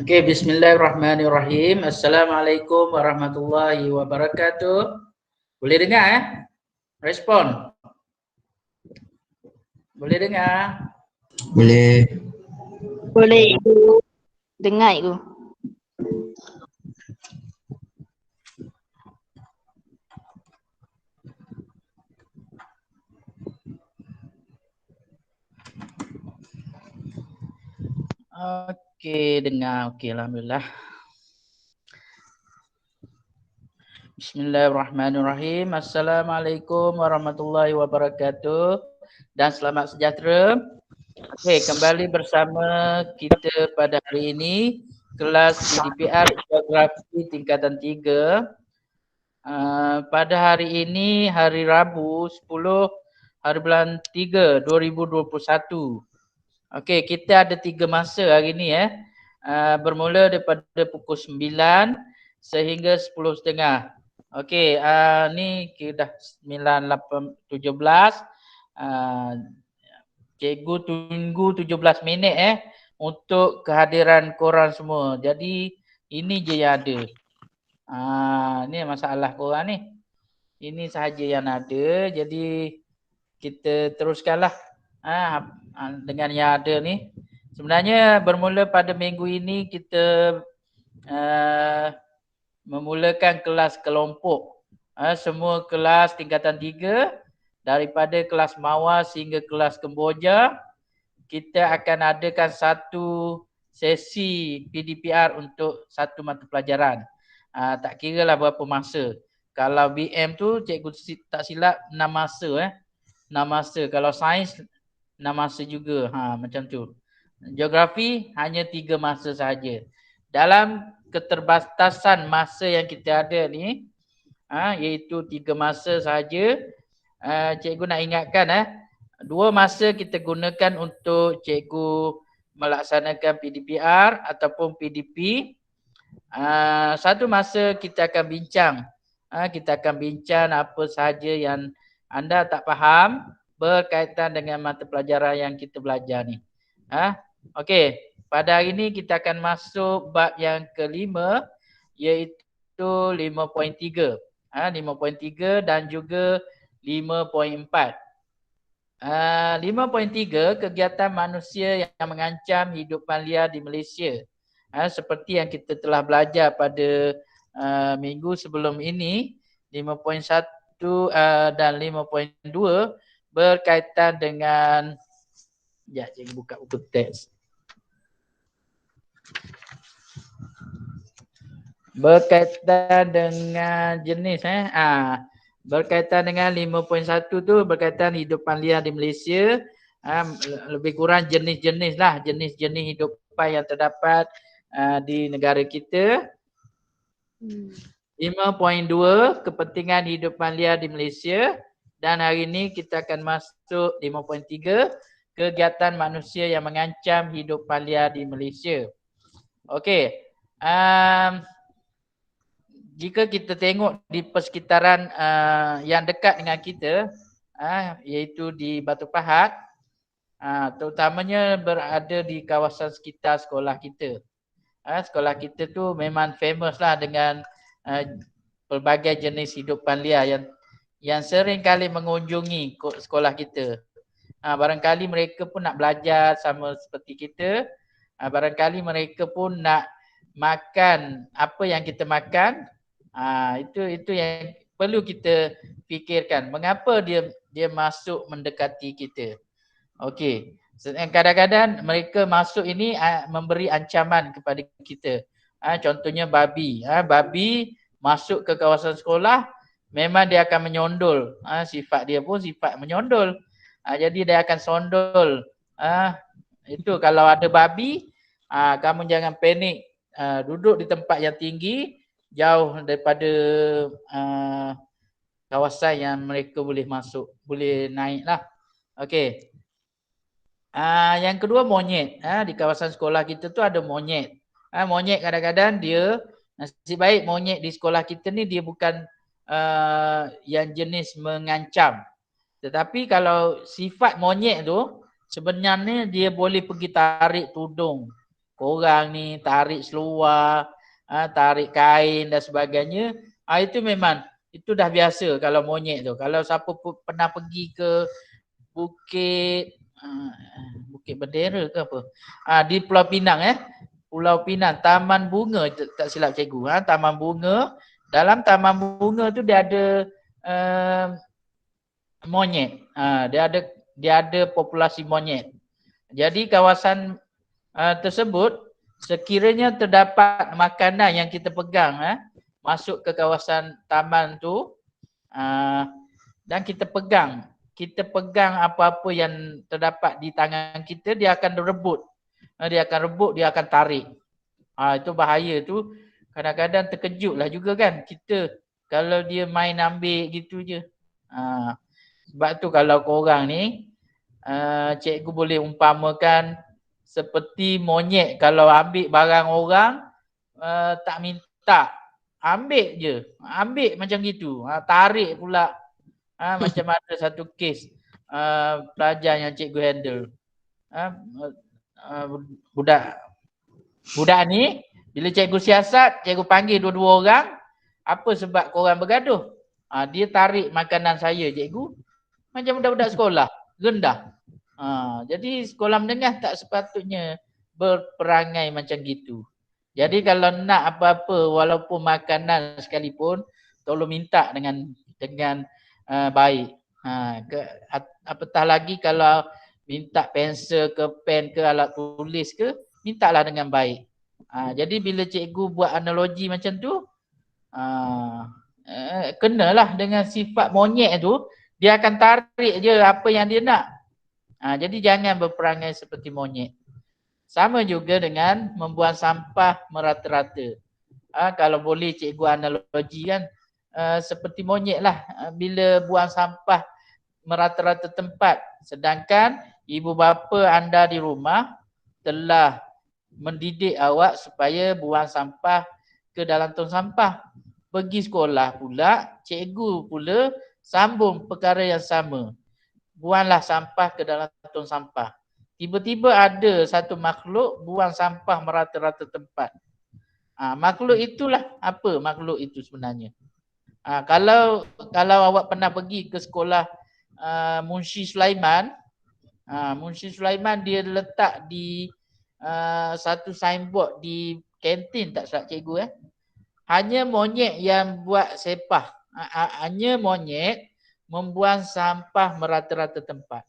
Oke, bismillahirrahmanirrahim. Assalamualaikum warahmatullahi wabarakatuh. Boleh dengar ya? Respon. Boleh dengar? Boleh. Boleh Ibu. Dengar Ibu. Oke, dengar. Oke, alhamdulillah. Bismillahirrahmanirrahim. Assalamualaikum warahmatullahi wabarakatuh. Dan selamat sejahtera. Oke, kembali bersama kita pada hari ini kelas PDPR Geografi tingkatan 3. Pada hari ini hari Rabu 10 hari bulan 3 2021. Okey, kita ada 3 masa hari ni bermula daripada pukul 9 sehingga 10.30. Okey, ni kita dah 9:17. Cikgu tunggu 17 minit untuk kehadiran korang semua. Jadi ini je yang ada. Ni masalah korang ni. Ini sahaja yang ada. Jadi kita teruskanlah dengan yang ada ni. Sebenarnya bermula pada minggu ini kita memulakan kelas kelompok. Semua kelas tingkatan 3 daripada kelas Mawas hingga kelas Kemboja, kita akan adakan satu sesi PDPR untuk satu mata pelajaran. Tak kira lah berapa masa. Kalau BM tu cikgu tak silap 6 masa 6 masa. Kalau sains 6 masa juga. Macam tu. Geografi hanya 3 masa sahaja. Dalam keterbatasan masa yang kita ada ni, iaitu 3 masa sahaja, cikgu nak ingatkan 2 masa kita gunakan untuk cikgu melaksanakan PDPR ataupun PDP. Satu masa kita akan bincang. Kita akan bincang apa sahaja yang anda tak faham berkaitan dengan mata pelajaran yang kita belajar ni. Okey, pada hari ini kita akan masuk bab yang kelima, iaitu 5.3. 5.3 dan juga 5.4. 5.3 kegiatan manusia yang mengancam hidupan liar di Malaysia. Seperti yang kita telah belajar pada minggu sebelum ini, 5.1 dan 5.2 berkaitan dengan cikgu buka buku teks. Berkaitan dengan jenis berkaitan dengan 5.1 tu berkaitan hidupan liar di Malaysia. Lebih kurang jenis-jenis lah, jenis-jenis hidupan yang terdapat di negara kita. 5.2 kepentingan hidupan liar di Malaysia. Dan hari ini kita akan masuk 5.3 kegiatan manusia yang mengancam hidupan liar di Malaysia. Okey. Jika kita tengok di persekitaran yang dekat dengan kita, iaitu di Batu Pahat, terutamanya berada di kawasan sekitar sekolah kita. Sekolah kita tu memang famous lah dengan pelbagai jenis hidupan liar yang sering kali mengunjungi sekolah kita. Barangkali mereka pun nak belajar sama seperti kita. Barangkali mereka pun nak makan apa yang kita makan. Itu yang perlu kita fikirkan. Mengapa dia masuk mendekati kita? Okey. Kadang-kadang mereka masuk ini memberi ancaman kepada kita. Contohnya babi. Babi masuk ke kawasan sekolah, memang dia akan menyondol. Sifat dia pun sifat menyondol. Jadi dia akan sondol. Itu kalau ada babi, kamu jangan panik. Duduk di tempat yang tinggi, jauh daripada kawasan yang mereka boleh masuk, boleh naik lah. Okey. Yang kedua monyet. Di kawasan sekolah kita tu ada monyet. Monyet kadang-kadang dia, nasib baik monyet di sekolah kita ni dia bukan yang jenis mengancam. Tetapi kalau sifat monyet tu sebenarnya dia boleh pergi tarik tudung korang ni tarik seluar, tarik kain dan sebagainya. Itu memang itu dah biasa kalau monyet tu. Kalau siapa pernah pergi ke Bukit Bukit Bendera ke apa? Di Pulau Pinang Pulau Pinang, Taman Bunga tak silap cikgu. Taman Bunga. Dalam Taman Bunga tu dia ada monyet. Dia ada populasi monyet. Jadi kawasan tersebut sekiranya terdapat makanan yang kita pegang masuk ke kawasan taman tu dan kita pegang apa-apa yang terdapat di tangan kita, dia akan rebut. Dia akan tarik. Itu bahaya tu. Kadang-kadang terkejutlah juga kan kita kalau dia main ambil gitu je. Sebab tu kalau korang ni cikgu boleh umpamakan seperti monyet kalau ambil barang orang tak minta, ambil je. Ambil macam gitu. Tarik pula. Macam ada satu kes pelajar yang cikgu handle. Budak ni bila cikgu siasat, cikgu panggil dua-dua orang. Apa sebab korang bergaduh? Dia tarik makanan saya, cikgu. Macam budak-budak sekolah, rendah. Jadi sekolah menengah tak sepatutnya berperangai macam gitu. Jadi kalau nak apa-apa walaupun makanan sekalipun, tolong minta dengan baik. Apatah lagi kalau minta pensel ke pen ke alat tulis ke, mintalah dengan baik. Jadi bila cikgu buat analogi macam tu, kenalah dengan sifat monyet tu, dia akan tarik je apa yang dia nak. Jadi jangan berperangai seperti monyet. Sama juga dengan membuang sampah merata-rata. Kalau boleh cikgu analogi kan, seperti monyet lah. Bila buang sampah merata-rata tempat, sedangkan ibu bapa anda di rumah telah mendidik awak supaya buang sampah ke dalam tong sampah. Pergi sekolah pula, cikgu pula sambung perkara yang sama. Buanglah sampah ke dalam tong sampah. Tiba-tiba ada satu makhluk buang sampah merata-rata tempat. Makhluk itulah apa makhluk itu sebenarnya? Kalau awak pernah pergi ke sekolah Munshi Sulaiman, Munshi Sulaiman dia letak di satu signboard di kantin tak salah cikgu hanya monyet yang buat sepah. Hanya monyet membuang sampah merata-rata tempat.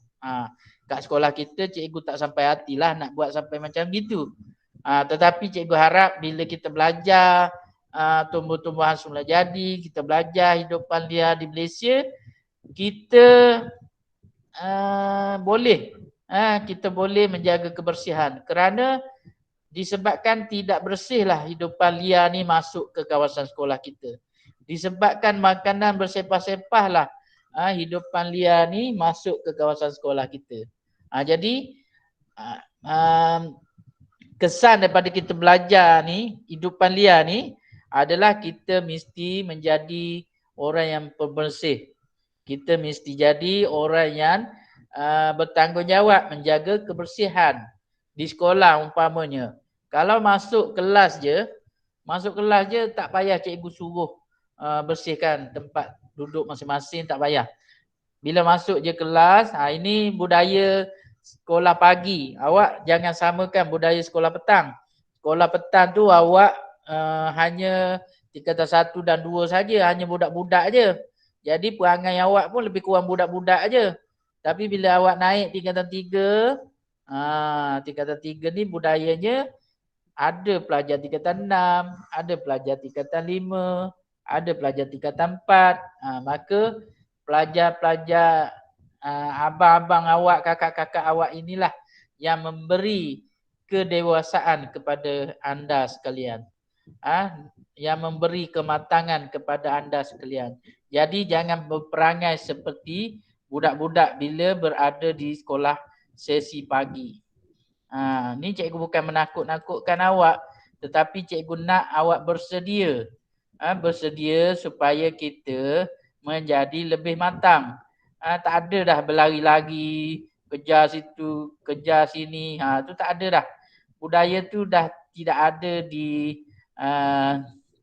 Kat sekolah kita cikgu tak sampai hatilah nak buat sampai macam gitu. Tetapi cikgu harap bila kita belajar tumbuh-tumbuhan semula jadi, kita belajar hidupan liar di Malaysia, kita kita boleh menjaga kebersihan kerana disebabkan tidak bersihlah hidupan liar ni masuk ke kawasan sekolah kita. Disebabkan makanan bersepah-sepah lah hidupan liar ni masuk ke kawasan sekolah kita. Jadi kesan daripada kita belajar ni, hidupan liar ni adalah kita mesti menjadi orang yang pembersih. Kita mesti jadi orang yang bertanggungjawab menjaga kebersihan di sekolah umpamanya. Kalau masuk kelas je tak payah cikgu suruh bersihkan tempat duduk masing-masing, tak payah. Bila masuk je kelas, ini budaya sekolah pagi. Awak jangan samakan budaya sekolah petang. Sekolah petang tu awak hanya tingkatan 1 dan 2 saja, hanya budak-budak je. Jadi perangai awak pun lebih kurang budak-budak je. Tapi bila awak naik tingkatan 3, tingkatan 3 ni budayanya ada pelajar tingkatan 6, ada pelajar tingkatan 5, ada pelajar tingkatan 4. Maka pelajar-pelajar abang-abang awak, kakak-kakak awak inilah yang memberi kedewasaan kepada anda sekalian. Yang memberi kematangan kepada anda sekalian. Jadi jangan berperangai seperti budak-budak bila berada di sekolah sesi pagi. Ni cikgu bukan menakut-nakutkan awak, tetapi cikgu nak awak bersedia. Bersedia supaya kita menjadi lebih matang. Tak ada dah berlari-lari, kejar situ, kejar sini. Tu tak ada dah. budaya tu dah tidak ada di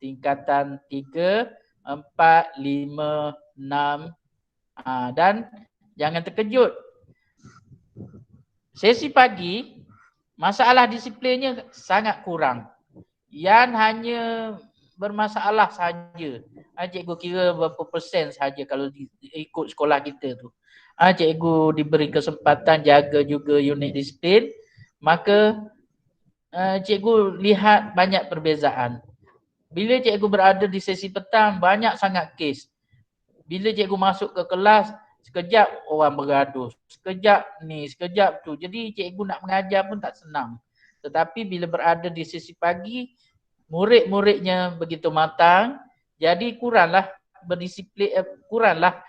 tingkatan 3, 4, 5, 6. Dan jangan terkejut. Sesi pagi, masalah disiplinnya sangat kurang. Yang hanya bermasalah saja. Cikgu kira berapa persen saja kalau ikut sekolah kita tu. Cikgu diberi kesempatan jaga juga unit disiplin, maka cikgu lihat banyak perbezaan. Bila cikgu berada di sesi petang, banyak sangat kes. Bila cikgu masuk ke kelas, sekejap orang bergaduh, sekejap ni, sekejap tu. Jadi cikgu nak mengajar pun tak senang. Tetapi bila berada di sesi pagi, murid-muridnya begitu matang, jadi kuranglah berdisiplin, kuranglah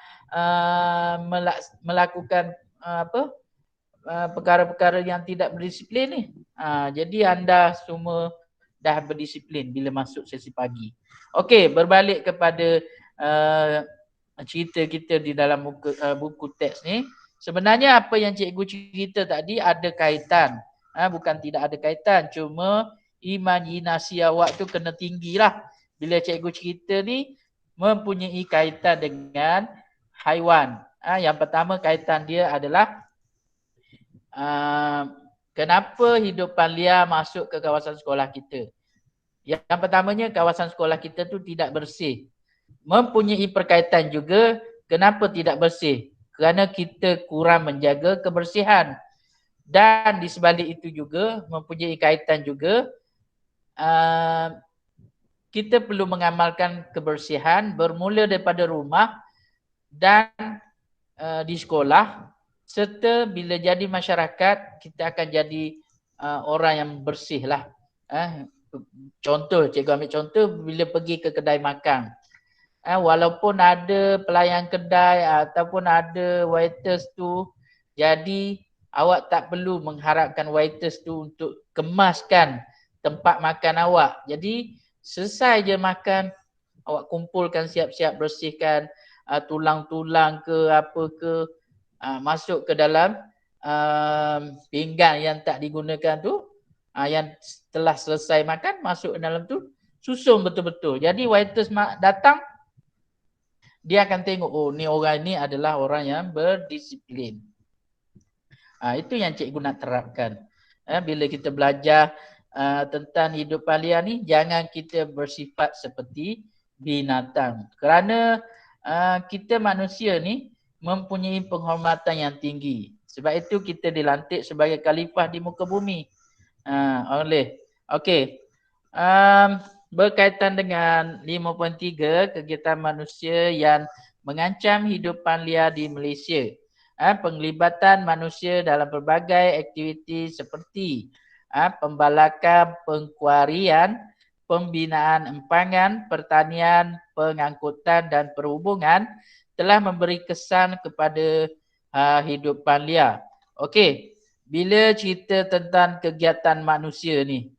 melakukan perkara-perkara yang tidak berdisiplin ni. Jadi anda semua dah berdisiplin bila masuk sesi pagi. Okey, berbalik kepada cerita kita di dalam buku teks ni. Sebenarnya apa yang cikgu cerita tadi ada kaitan. Bukan tidak ada kaitan, cuma imajinasi awak tu kena tinggi lah. Bila cikgu cerita ni mempunyai kaitan dengan haiwan. Yang pertama kaitan dia adalah kenapa hidupan liar masuk ke kawasan sekolah kita. Yang pertamanya kawasan sekolah kita tu tidak bersih. Mempunyai perkaitan juga kenapa tidak bersih. Kerana kita kurang menjaga kebersihan. Dan di sebalik itu juga mempunyai kaitan juga kita perlu mengamalkan kebersihan bermula daripada rumah dan di sekolah, serta bila jadi masyarakat kita akan jadi orang yang bersih lah. Contoh, cikgu ambil contoh bila pergi ke kedai makan. Walaupun ada pelayan kedai ataupun ada waiters tu, jadi awak tak perlu mengharapkan waiters tu untuk kemaskan tempat makan awak. Jadi selesai je makan, awak kumpulkan siap-siap bersihkan tulang-tulang ke apa ke, masuk ke dalam pinggan yang tak digunakan tu, yang telah selesai makan masuk dalam tu, susun betul-betul. Jadi waiters datang, dia akan tengok, oh ni orang ni adalah orang yang berdisiplin. Itu yang cikgu nak terapkan. Bila kita belajar tentang hidupan liar ni, jangan kita bersifat seperti binatang. Kerana kita manusia ni mempunyai penghormatan yang tinggi. Sebab itu kita dilantik sebagai khalifah di muka bumi. Okey. Berkaitan dengan 5.3, kegiatan manusia yang mengancam hidupan liar di Malaysia. Penglibatan manusia dalam pelbagai aktiviti seperti pembalakan, pengkuarian, pembinaan empangan, pertanian, pengangkutan dan perhubungan telah memberi kesan kepada hidupan liar. Okey, bila cerita tentang kegiatan manusia ni,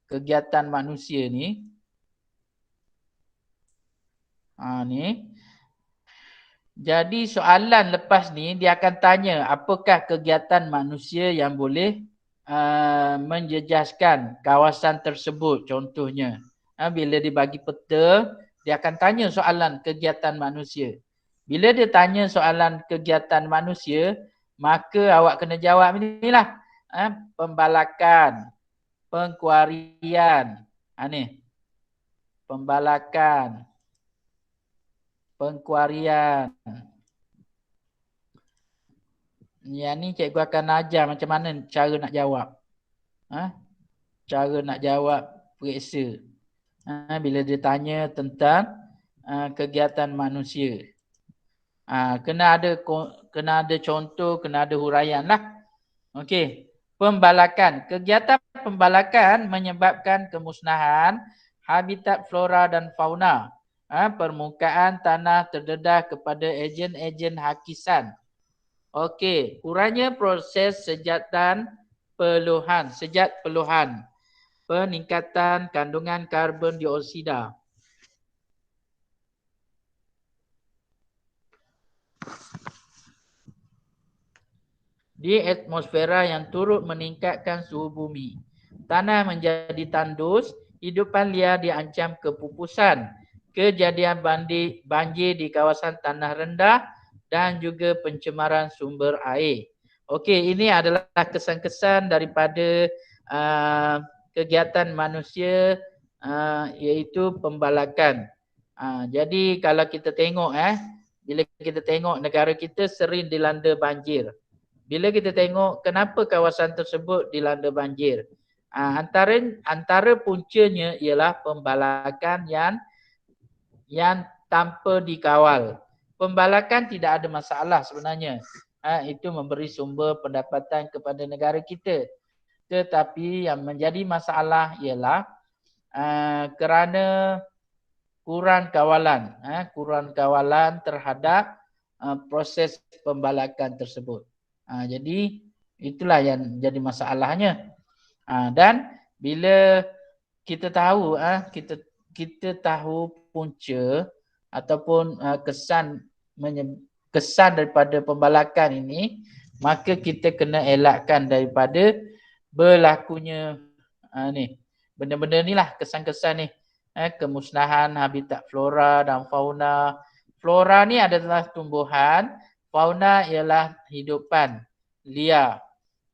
kegiatan manusia ni, ni. Jadi soalan lepas ni dia akan tanya apakah kegiatan manusia yang boleh menjejaskan kawasan tersebut contohnya. Bila dibagi peta, dia akan tanya soalan kegiatan manusia. Bila dia tanya soalan kegiatan manusia, maka awak kena jawab inilah. Pembalakan, pengkuarian, ni. Pembalakan, pengkuarian. Yang ni cikgu akan ajar macam mana cara nak jawab. Cara nak jawab periksa. Bila dia tanya tentang kegiatan manusia. Kena ada contoh, kena ada huraian lah. Okey. Pembalakan. Kegiatan pembalakan menyebabkan kemusnahan habitat flora dan fauna. Permukaan tanah terdedah kepada ejen-ejen hakisan. Okey, kurangnya proses sejat peluhan, peningkatan kandungan karbon dioksida. Di atmosfera yang turut meningkatkan suhu bumi. tanah menjadi tandus, hidupan liar diancam kepupusan, kejadian banjir di kawasan tanah rendah dan juga pencemaran sumber air. Okey, ini adalah kesan-kesan daripada kegiatan manusia iaitu pembalakan. Jadi kalau kita tengok bila kita tengok negara kita sering dilanda banjir. Bila kita tengok kenapa kawasan tersebut dilanda banjir. Antara puncanya ialah pembalakan yang tanpa dikawal. Pembalakan tidak ada masalah sebenarnya. Itu memberi sumber pendapatan kepada negara kita. Tetapi yang menjadi masalah ialah kerana kurang kawalan terhadap proses pembalakan tersebut. Jadi itulah yang jadi masalahnya. Dan bila kita tahu kita tahu punca ataupun kesan daripada pembalakan ini, maka kita kena elakkan daripada berlakunya benda-benda ni lah, kesan-kesan ni. Kemusnahan habitat flora dan fauna. Flora ni adalah tumbuhan, fauna ialah hidupan liar.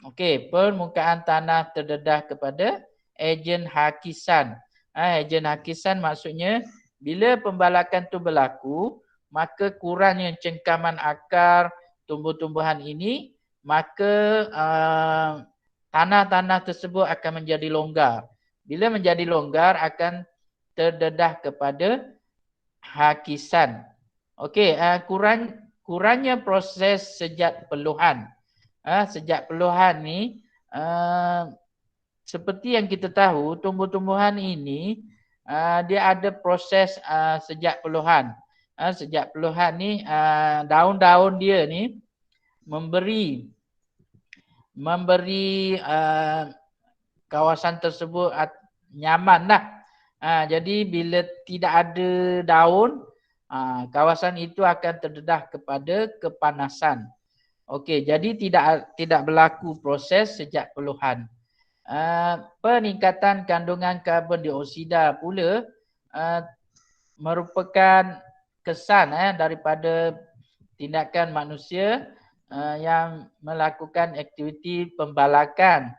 Okey, permukaan tanah terdedah kepada ejen hakisan. Ejen hakisan maksudnya bila pembalakan tu berlaku, maka kurangnya cengkaman akar tumbuh-tumbuhan ini, maka tanah-tanah tersebut akan menjadi longgar. Bila menjadi longgar akan terdedah kepada hakisan. Okey, kurangnya proses sejat peluhan. Sejak peluhan ni seperti yang kita tahu, tumbuh-tumbuhan ini dia ada proses sejak peluhan. Sejak peluhan ni daun-daun dia ni memberi kawasan tersebut nyaman lah. Jadi bila tidak ada daun, kawasan itu akan terdedah kepada kepanasan. Okey, jadi tidak berlaku proses sejak peluhan. Peningkatan kandungan karbon dioksida pula merupakan kesan daripada tindakan manusia yang melakukan aktiviti pembalakan.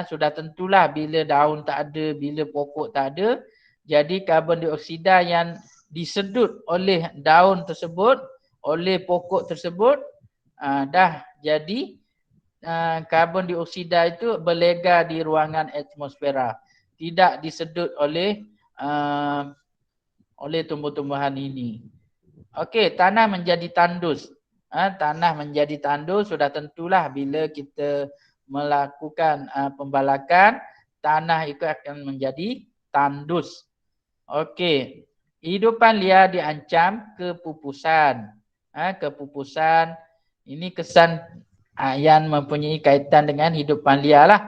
Sudah tentulah bila daun tak ada, bila pokok tak ada, jadi karbon dioksida yang disedut oleh daun tersebut, oleh pokok tersebut, dah jadi karbon dioksida itu berlega di ruangan atmosfera, tidak disedut oleh tumbuh-tumbuhan ini. Okey, tanah menjadi tandus. Tanah menjadi tandus sudah tentulah bila kita melakukan pembalakan, tanah itu akan menjadi tandus. Okey, hidupan liar diancam kepupusan. Kepupusan ini kesan yang mempunyai kaitan dengan hidupan liar lah.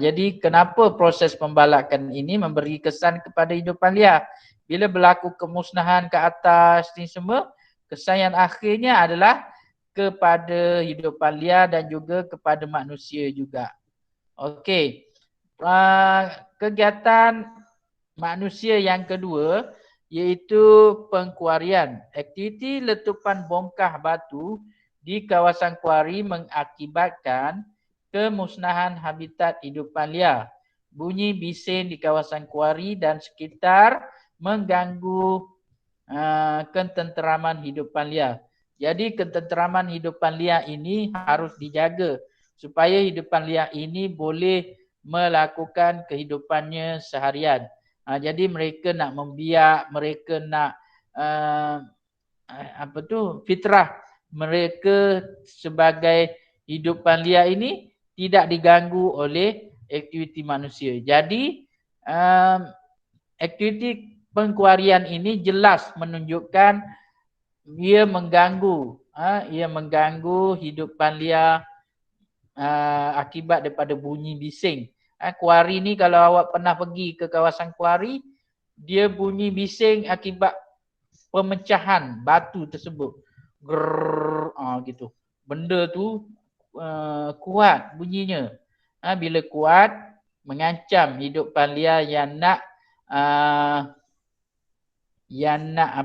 Jadi kenapa proses pembalakan ini memberi kesan kepada hidupan liar? Bila berlaku kemusnahan ke atas ni semua, kesan yang akhirnya adalah kepada hidupan liar dan juga kepada manusia juga. Okey. Kegiatan manusia yang kedua iaitu pengkuarian. Aktiviti letupan bongkah batu di kawasan kuari mengakibatkan kemusnahan habitat hidupan liar. Bunyi bising di kawasan kuari dan sekitar mengganggu ketenteraman hidupan liar. Jadi ketenteraman hidupan liar ini harus dijaga supaya hidupan liar ini boleh melakukan kehidupannya seharian. Jadi mereka nak membiak, mereka nak fitrah mereka sebagai hidupan liar ini tidak diganggu oleh aktiviti manusia. Jadi aktiviti pengkuarian ini jelas menunjukkan ia mengganggu hidupan liar akibat daripada bunyi bising. Kuari ni kalau awak pernah pergi ke kawasan kuari, dia bunyi bising akibat pemecahan batu tersebut. Grrrr, gitu. Benda tu kuat bunyinya. Bila kuat, mengancam hidupan liar yang nak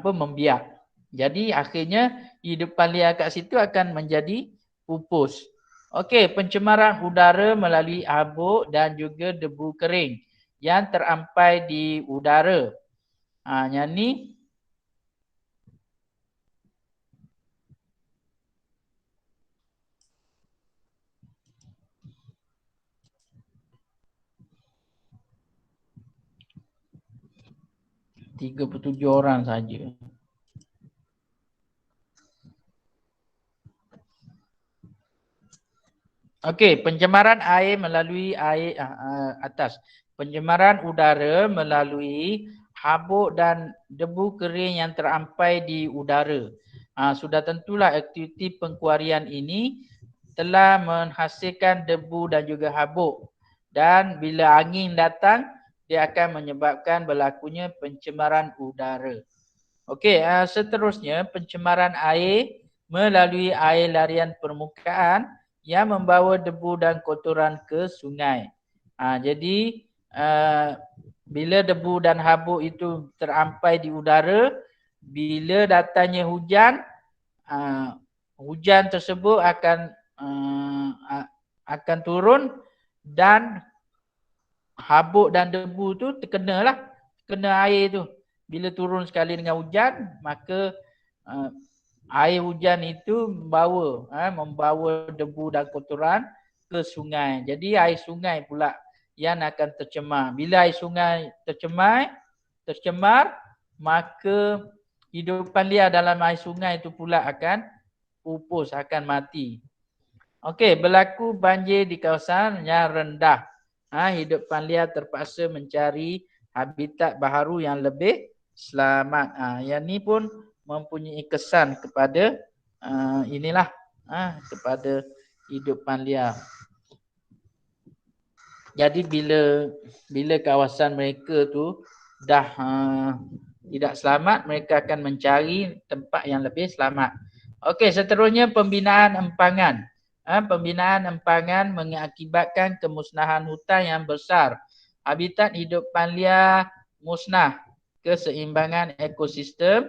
membiak. Jadi akhirnya hidupan liar kat situ akan menjadi pupus. Okey, pencemaran udara melalui habuk dan juga debu kering yang terampai di udara. Yang ni (37 orang saja. Okey, pencemaran air melalui air atas. Pencemaran udara melalui habuk dan debu kering yang terampai di udara. Sudah tentulah aktiviti pengkuarian ini telah menghasilkan debu dan juga habuk. Dan bila angin datang, dia akan menyebabkan berlakunya pencemaran udara. Okey, seterusnya pencemaran air melalui air larian permukaan yang membawa debu dan kotoran ke sungai. Jadi bila debu dan habuk itu terampai di udara, bila datangnya hujan, hujan tersebut akan turun dan habuk dan debu tu terkenalah, kena air tu. Bila turun sekali dengan hujan, maka air hujan itu membawa debu dan kotoran ke sungai. Jadi air sungai pula yang akan tercemar. Bila air sungai tercemar, maka hidupan liar dalam air sungai itu pula akan pupus, akan mati. Okey, berlaku banjir di kawasan yang rendah. Hidupan liar terpaksa mencari habitat baharu yang lebih selamat. Yang ni pun mempunyai kesan kepada kepada hidupan liar. Jadi bila kawasan mereka tu dah tidak selamat, mereka akan mencari tempat yang lebih selamat. Okey, seterusnya pembinaan empangan. Pembinaan empangan mengakibatkan kemusnahan hutan yang besar. Habitat hidupan liar musnah, keseimbangan ekosistem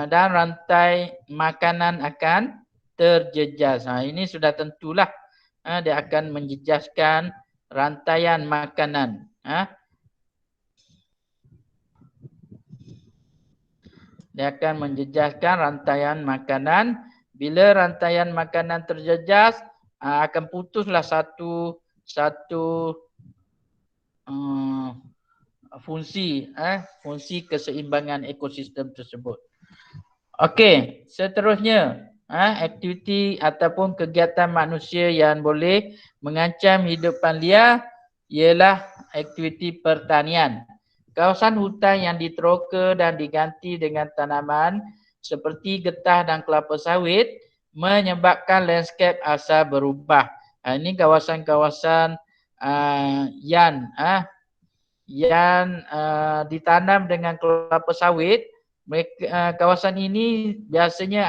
dan rantai makanan akan terjejas. Ini sudah tentulah dia akan menjejaskan rantaian makanan. Dia akan menjejaskan rantaian makanan. Bila rantaian makanan terjejas, akan putuslah satu fungsi keseimbangan ekosistem tersebut. Okey, seterusnya aktiviti ataupun kegiatan manusia yang boleh mengancam hidupan liar ialah aktiviti pertanian. Kawasan hutan yang diteroka dan diganti dengan tanaman seperti getah dan kelapa sawit menyebabkan landscape asal berubah. Ini kawasan-kawasan yang ditanam dengan kelapa sawit. Kawasan ini biasanya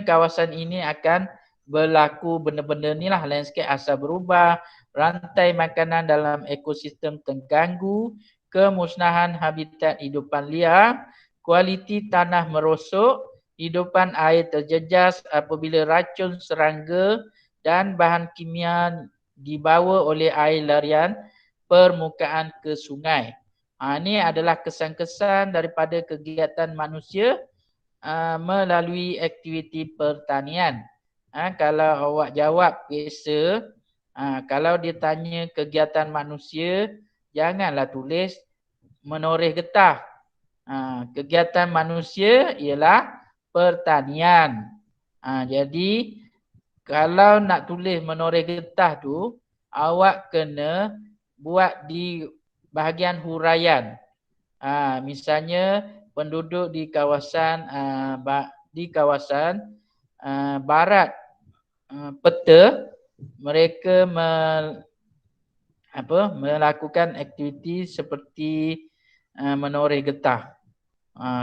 kawasan ini akan berlaku benda-benda ni lah, landscape asal berubah, rantai makanan dalam ekosistem terganggu, kemusnahan habitat hidupan liar, kualiti tanah merosot, hidupan air terjejas apabila racun serangga dan bahan kimia dibawa oleh air larian permukaan ke sungai. Ini adalah kesan-kesan daripada kegiatan manusia melalui aktiviti pertanian. Kalau awak jawab biasa, kalau dia tanya kegiatan manusia, janganlah tulis menoreh getah. Kegiatan manusia ialah pertanian. Jadi kalau nak tulis menoreh getah tu, awak kena buat di bahagian huraian. Misalnya penduduk di kawasan barat peta, mereka melakukan aktiviti seperti menoreh getah.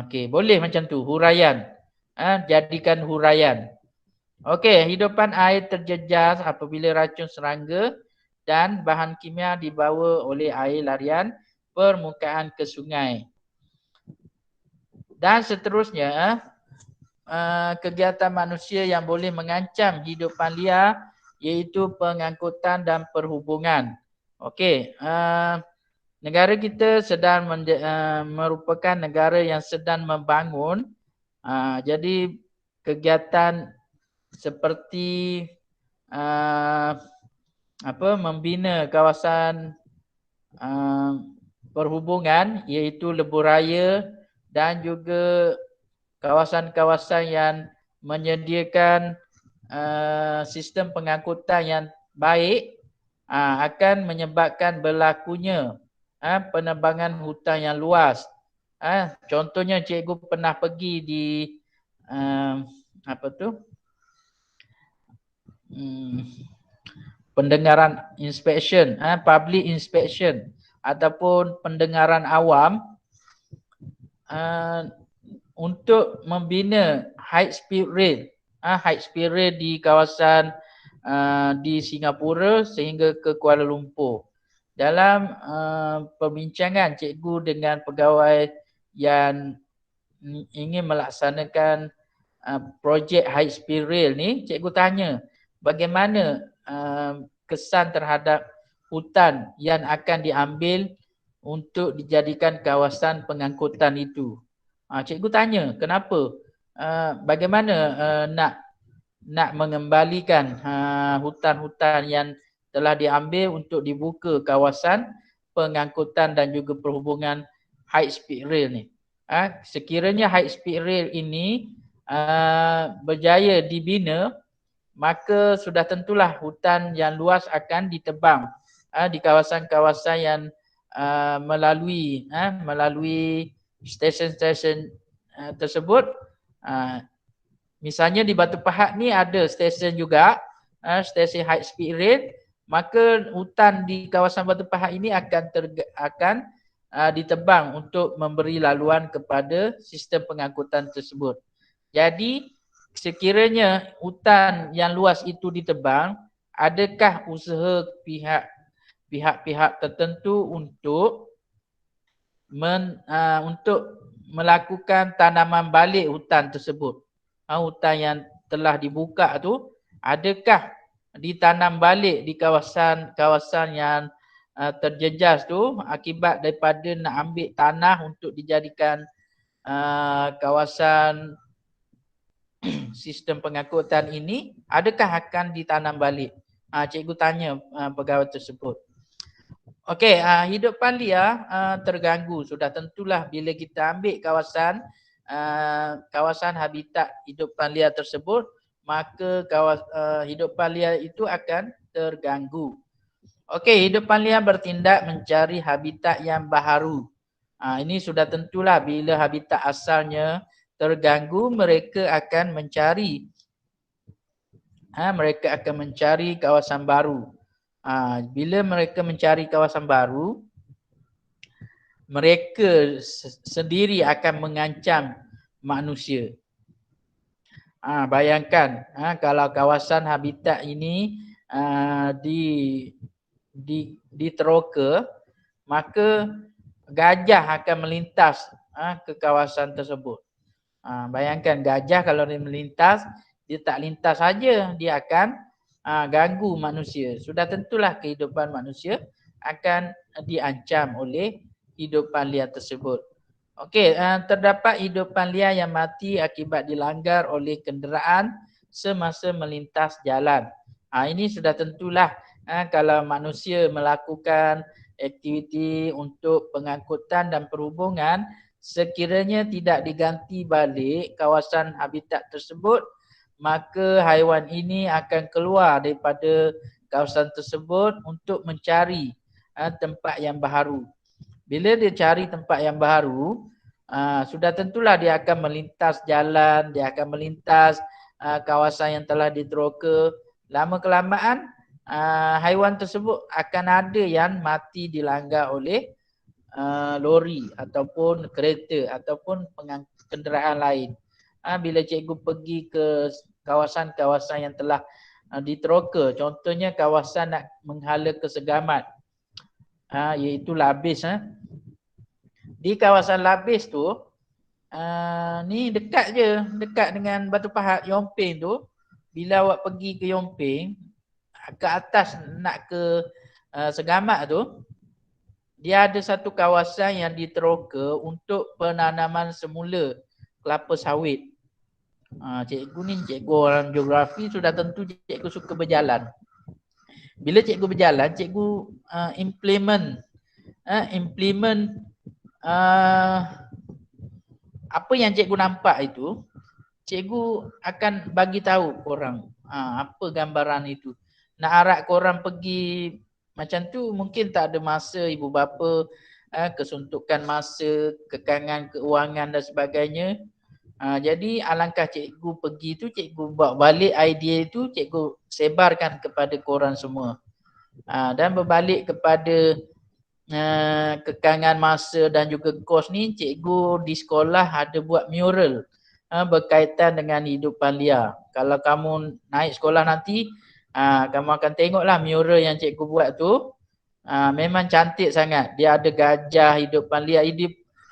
Okey, boleh macam tu, huraian. Jadikan huraian. Okey, hidupan air terjejas apabila racun serangga dan bahan kimia dibawa oleh air larian permukaan ke sungai. Dan seterusnya, kegiatan manusia yang boleh mengancam hidupan liar iaitu pengangkutan dan perhubungan. Okey, negara kita sedang merupakan negara yang sedang membangun. Jadi kegiatan seperti membina kawasan perhubungan iaitu lebuh-raya dan juga kawasan-kawasan yang menyediakan sistem pengangkutan yang baik akan menyebabkan berlakunya penebangan hutan yang luas. Contohnya cikgu pernah pergi di pendengaran inspection, public inspection ataupun pendengaran awam untuk membina high speed rail di kawasan di Singapura sehingga ke Kuala Lumpur. Dalam perbincangan cikgu dengan pegawai yang ingin melaksanakan projek high speed rail ni, cikgu tanya bagaimana kesan terhadap hutan yang akan diambil untuk dijadikan kawasan pengangkutan itu. Cikgu tanya kenapa, bagaimana nak mengembalikan hutan-hutan yang telah diambil untuk dibuka kawasan pengangkutan dan juga perhubungan high speed rail ni. Sekiranya high speed rail ini berjaya dibina, maka sudah tentulah hutan yang luas akan ditebang di kawasan-kawasan yang melalui stesen-stesen tersebut. Misalnya di Batu Pahat ni ada stesen juga, stesen high speed rail, maka hutan di kawasan Batu Pahat ini akan ditebang untuk memberi laluan kepada sistem pengangkutan tersebut. Jadi sekiranya hutan yang luas itu ditebang, adakah usaha pihak-pihak tertentu untuk melakukan tanaman balik hutan tersebut? Hutan yang telah dibuka tu, adakah ditanam balik di kawasan yang terjejas tu akibat daripada nak ambil tanah untuk dijadikan kawasan sistem pengangkutan ini, adakah akan ditanam balik? Cikgu tanya pegawai tersebut. Okey, hidupan liar terganggu. Sudah tentulah bila kita ambil kawasan habitat hidupan liar tersebut, maka hidupan liar itu akan terganggu. Okey, hidupan liar bertindak mencari habitat yang baharu. Ini sudah tentulah bila habitat asalnya terganggu, mereka akan mencari kawasan baru. Bila mereka mencari kawasan baru, mereka sendiri akan mengancam manusia. Bayangkan kalau kawasan habitat ini diteroka, maka gajah akan melintas ke kawasan tersebut. Bayangkan gajah kalau dia melintas, dia tak lintas saja, dia akan ganggu manusia. Sudah tentulah kehidupan manusia akan diancam oleh hidupan liar tersebut. Okey, terdapat hidupan liar yang mati akibat dilanggar oleh kenderaan semasa melintas jalan. Ini sudah tentulah kalau manusia melakukan aktiviti untuk pengangkutan dan perhubungan, sekiranya tidak diganti balik kawasan habitat tersebut, maka haiwan ini akan keluar daripada kawasan tersebut untuk mencari tempat yang baru. Bila dia cari tempat yang baru, sudah tentulah dia akan melintas jalan, dia akan melintas kawasan yang telah diteroka. Lama kelamaan haiwan tersebut akan ada yang mati dilanggar oleh lori ataupun kereta ataupun kenderaan lain. Bila cikgu pergi ke kawasan-kawasan yang telah diteroka. Contohnya kawasan nak menghala ke Segamat, iaitu Labis. Di kawasan Labis tu, ni dekat je, dekat dengan Batu Pahat, Yomping tu. Bila awak pergi ke Yomping, ke atas nak ke Segamat tu, dia ada satu kawasan yang diteroka untuk penanaman semula kelapa sawit. Cikgu ni cikgu orang geografi, sudah tentu cikgu suka berjalan. Bila cikgu berjalan, cikgu implement apa yang cikgu nampak itu, cikgu akan bagi tahu korang apa gambaran itu. Nak arak korang pergi macam tu mungkin tak ada masa, ibu bapa kesuntukan masa, kekangan keuangan dan sebagainya. Jadi alangkah cikgu pergi tu, cikgu bawa balik idea itu, cikgu sebarkan kepada korang semua. Dan berbalik kepada kekangan masa dan juga kos ni, cikgu di sekolah ada buat mural berkaitan dengan hidupan liar. Kalau kamu naik sekolah nanti, kamu akan tengoklah mural yang cikgu buat tu. Memang cantik sangat. Dia ada gajah, hidupan liar,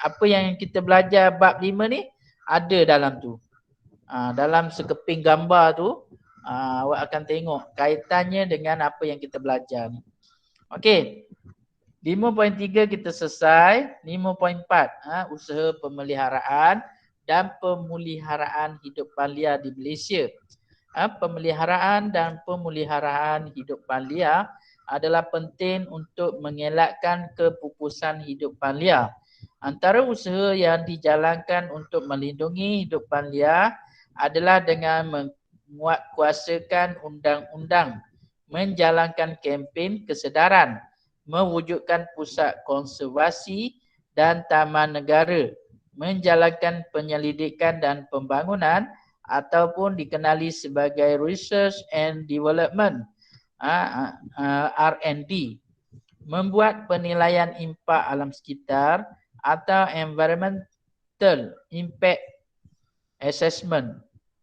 apa yang kita belajar bab 5 ni ada dalam tu. Dalam sekeping gambar tu, awak akan tengok kaitannya dengan apa yang kita belajar ni. Okey. 5.3 kita selesai. 5.4 usaha pemeliharaan dan pemuliharaan hidupan liar di Malaysia. Pemeliharaan dan pemuliharaan hidupan liar adalah penting untuk mengelakkan kepupusan hidupan liar. Antara usaha yang dijalankan untuk melindungi hidupan liar adalah dengan menguatkuasakan undang-undang, menjalankan kempen kesedaran, mewujudkan pusat konservasi dan taman negara, menjalankan penyelidikan dan pembangunan ataupun dikenali sebagai Research and Development R&D, membuat penilaian impak alam sekitar atau Environmental Impact Assessment,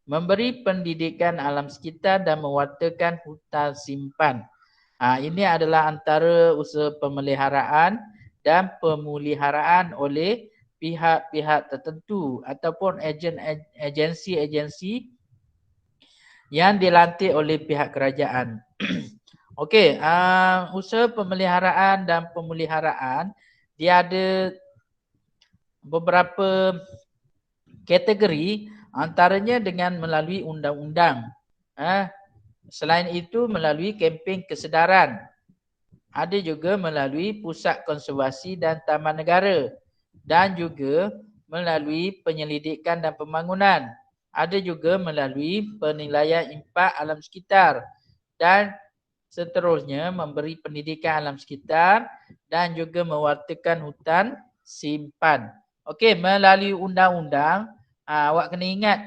memberi pendidikan alam sekitar dan mewartakan hutan simpan. Ini adalah antara usaha pemeliharaan dan pemuliharaan oleh pihak-pihak tertentu ataupun agensi-agensi yang dilantik oleh pihak kerajaan. Okey, usaha pemeliharaan dan pemuliharaan dia ada beberapa kategori, antaranya dengan melalui undang-undang. Selain itu melalui kempen kesedaran. Ada juga melalui pusat konservasi dan taman negara, dan juga melalui penyelidikan dan pembangunan. Ada juga melalui penilaian impak alam sekitar dan seterusnya memberi pendidikan alam sekitar dan juga mewartakan hutan simpan. Okey, melalui undang-undang, awak kena ingat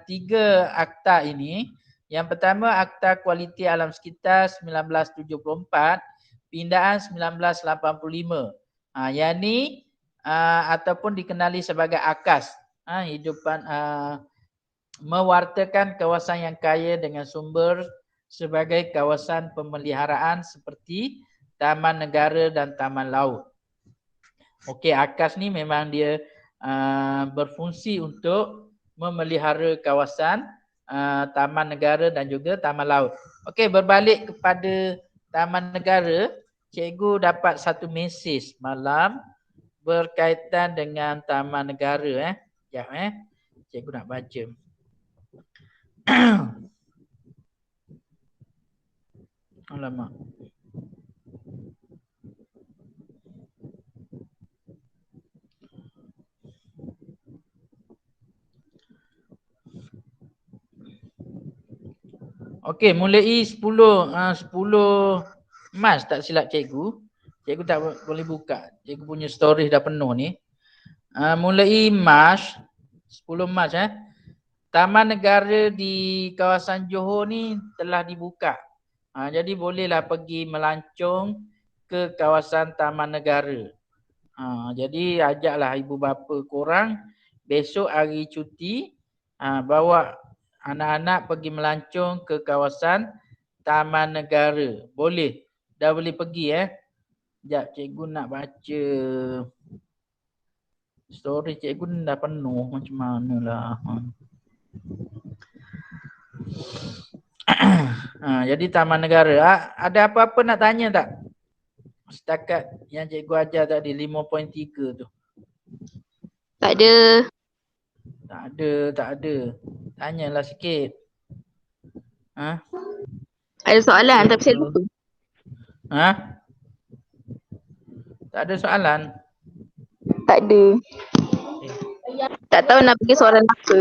3 akta ini. Yang pertama, Akta Kualiti Alam Sekitar 1974, pindaan 1985. Yang ni ataupun dikenali sebagai AKAS, mewartakan kawasan yang kaya dengan sumber sebagai kawasan pemeliharaan seperti taman negara dan taman laut. Okey, AKAS ni memang dia berfungsi untuk memelihara kawasan taman negara dan juga taman laut. Okey, berbalik kepada taman negara, cikgu dapat satu mesej malam berkaitan dengan taman negara. Sekejap cikgu nak baca. Alamak. Okey, mulai 10 Mac tak silap cikgu. Cikgu tak boleh buka. Cikgu punya storage dah penuh ni. Mulai Mac, 10 Mac Taman negara di kawasan Johor ni telah dibuka. Jadi bolehlah pergi melancong ke kawasan taman negara. Jadi ajaklah ibu bapa korang besok hari cuti, bawa anak-anak pergi melancong ke kawasan Taman Negara. Boleh. Dah boleh pergi Sekejap cikgu nak baca story cikgu dah penuh macam manalah. Jadi Taman Negara. Ada apa-apa nak tanya tak? Setakat yang cikgu ajar tadi 5.3 tu. Tak ada. Tak ada. Tanyalah sikit. Ada soalan tapi saya lupa. Tak ada soalan? Tak ada. Tak tahu nak pergi soalan apa.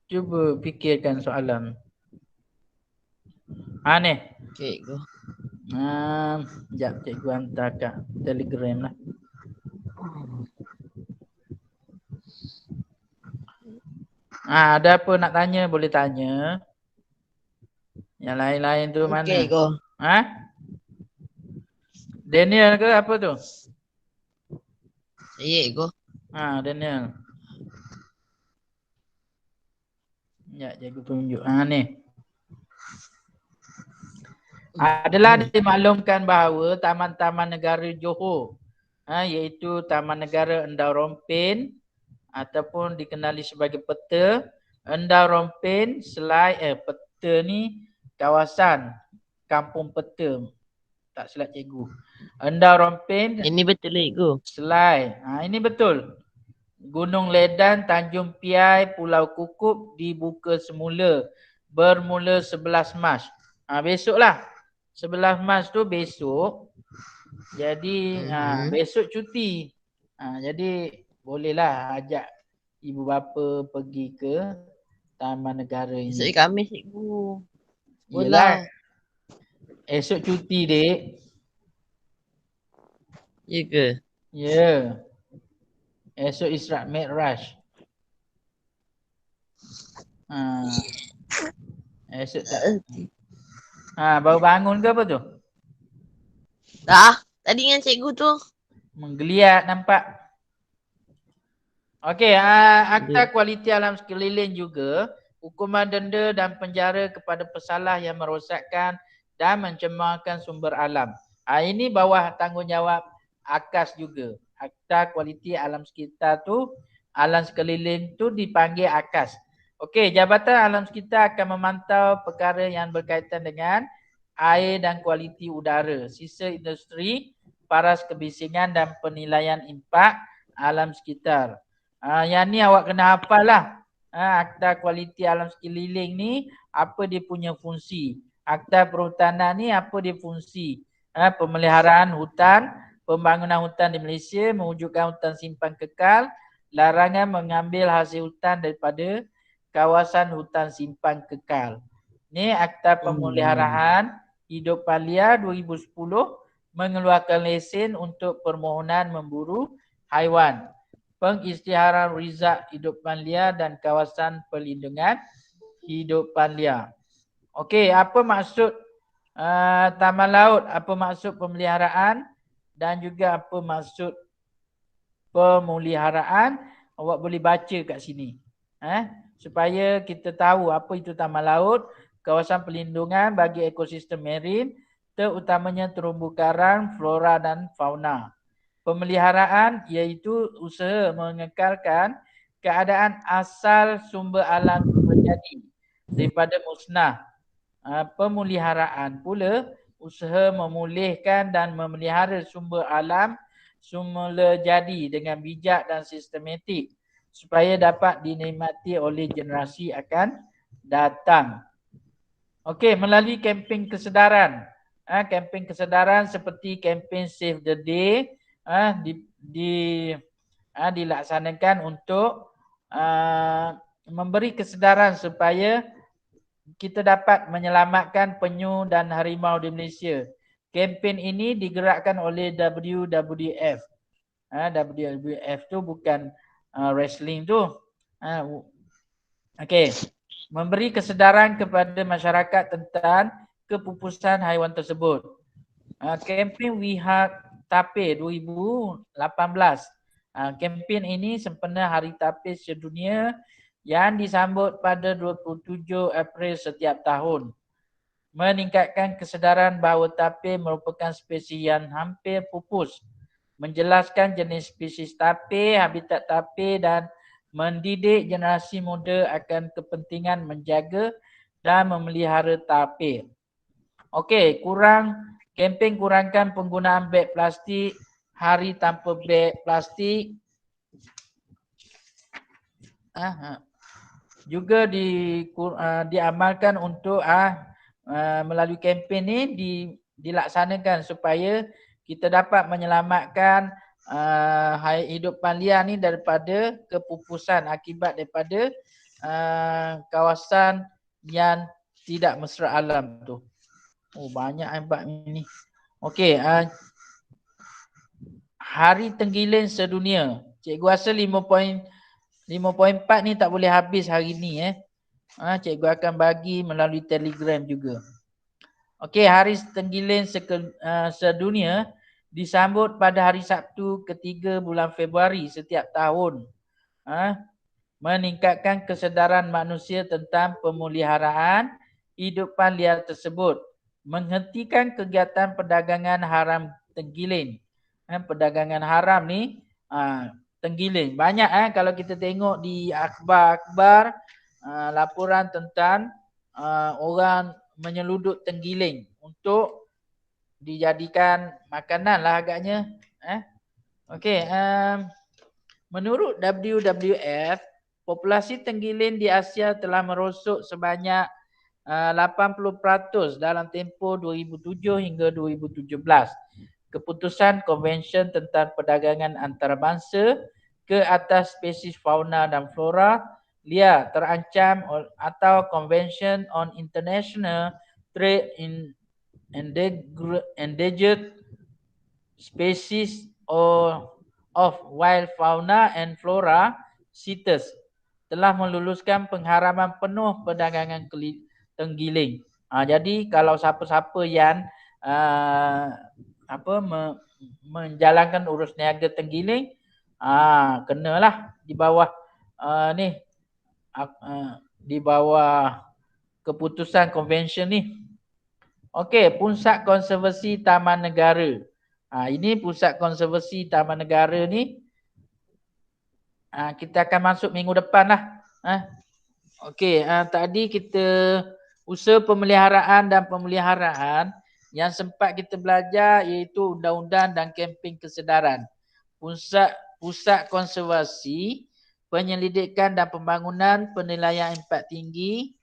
Cuba fikirkan soalan. Ni. Cikgu. Sekejap cikgu hantar kat Telegram lah. Ada apa nak tanya boleh tanya. Yang lain-lain tu mana? Cikgu. Daniel ke apa tu? Cikgu. Daniel. Ya, cikgu tunjuk. Ni. Adalah dimaklumkan bahawa Taman-Taman Negara Johor iaitu Taman Negara Endau Rompin ataupun dikenali sebagai Peta Endau Rompin Peta ni kawasan Kampung Peta. Tak silap cikgu. Endau Rompin. Ini betul cikgu. Selai. Ini betul. Gunung Ledan, Tanjung Piai, Pulau Kukup dibuka semula bermula 11 Mac. Besoklah. 11 Mac tu besok. Jadi besok cuti. Jadi bolehlah ajak ibu bapa pergi ke Taman Negara ini. Esok Khamis cikgu. Yelah. Esok cuti dek. Ya ke? Ya. Esok Isra' Mi'raj. Esok tak. Baru bangun ke apa tu? Dah. Tadi dengan cikgu tu. Menggeliat nampak. Okey, Akta Kualiti Alam Sekeliling juga hukuman denda dan penjara kepada pesalah yang merosakkan dan mencemarkan sumber alam. Ini bawah tanggungjawab AKAS juga. Akta Kualiti Alam Sekitar tu, alam sekeliling tu dipanggil AKAS. Okey, Jabatan Alam Sekitar akan memantau perkara yang berkaitan dengan air dan kualiti udara, sisa industri, paras kebisingan dan penilaian impak alam sekitar. Yang ni awak kena hafal lah. Akta Kualiti Alam Sekeliling ni apa dia punya fungsi. Akta Perhutanan ni apa dia fungsi. Pemeliharaan hutan, pembangunan hutan di Malaysia, mewujudkan hutan simpan kekal, larangan mengambil hasil hutan daripada kawasan hutan simpan kekal. Ni Akta Pemeliharaan Hidupan Liar 2010 mengeluarkan lesen untuk permohonan memburu haiwan, pengisytiharan rizak hidupan liar dan kawasan perlindungan hidupan liar. Okey, apa maksud taman laut, apa maksud pemeliharaan dan juga apa maksud pemeliharaan, awak boleh baca kat sini. Supaya kita tahu apa itu taman laut, kawasan perlindungan bagi ekosistem marine, terutamanya terumbu karang, flora dan fauna. Pemeliharaan iaitu usaha mengekalkan keadaan asal sumber alam terjadi daripada musnah. Pemeliharaan pula usaha memulihkan dan memelihara sumber alam semula jadi dengan bijak dan sistematik supaya dapat dinikmati oleh generasi akan datang. Okey, melalui kempen kesedaran. Kempen kesedaran seperti kempen Save the Day dilaksanakan untuk memberi kesedaran supaya kita dapat menyelamatkan penyu dan harimau di Malaysia. Kempen ini digerakkan oleh WWF. WWF tu bukan wrestling tu. Okey. Memberi kesedaran kepada masyarakat tentang kepupusan haiwan tersebut. Kempen We Hug Tapir 2018 Kempen ini sempena Hari Tapis Sedunia yang disambut pada 27 April setiap tahun. Meningkatkan kesedaran bahawa tapir merupakan spesies yang hampir pupus. Menjelaskan jenis spesies tapir, habitat tapir dan mendidik generasi muda akan kepentingan menjaga dan memelihara tapir. Okey, kempen kurangkan penggunaan beg plastik, hari tanpa beg plastik. Juga diamalkan untuk melalui kempen ni dilaksanakan supaya kita dapat menyelamatkan hidupan liar ni daripada kepupusan akibat daripada kawasan yang tidak mesra alam tu. Oh, banyak hebat ni. Okey, Hari Tenggiling Sedunia. Cikgu rasa 5.4 ni tak boleh habis hari ni Cikgu akan bagi melalui Telegram juga. Okey, Hari Tenggiling Sedunia disambut pada hari Sabtu ketiga bulan Februari setiap tahun. Meningkatkan kesedaran manusia tentang pemeliharaan hidupan liar tersebut. Menghentikan kegiatan perdagangan haram tenggiling. Perdagangan haram ni tenggiling. Banyak kalau kita tengok di akhbar-akhbar laporan tentang orang menyeluduk tenggiling untuk dijadikan makanan lah agaknya. Okey, menurut WWF, populasi tenggiling di Asia telah merosot sebanyak 80% dalam tempoh 2007 hingga 2017. Keputusan Konvensyen tentang Perdagangan Antarabangsa ke atas spesies fauna dan flora liar terancam atau Convention on International Trade in Endangered Species of Wild Fauna and Flora CITES telah meluluskan pengharaman penuh perdagangan tenggiling. Jadi kalau siapa-siapa yang menjalankan urus niaga tenggiling, kenalah di bawah di bawah keputusan konvensyen ni. Okey, Pusat Konservasi Taman Negara. Ini Pusat Konservasi Taman Negara ni kita akan masuk minggu depan lah. Okey, tadi kita usaha pemeliharaan dan pemeliharaan yang sempat kita belajar iaitu undang-undang dan kempen kesedaran. Pusat Konservasi, Penyelidikan dan Pembangunan Penilaian Impak Tinggi.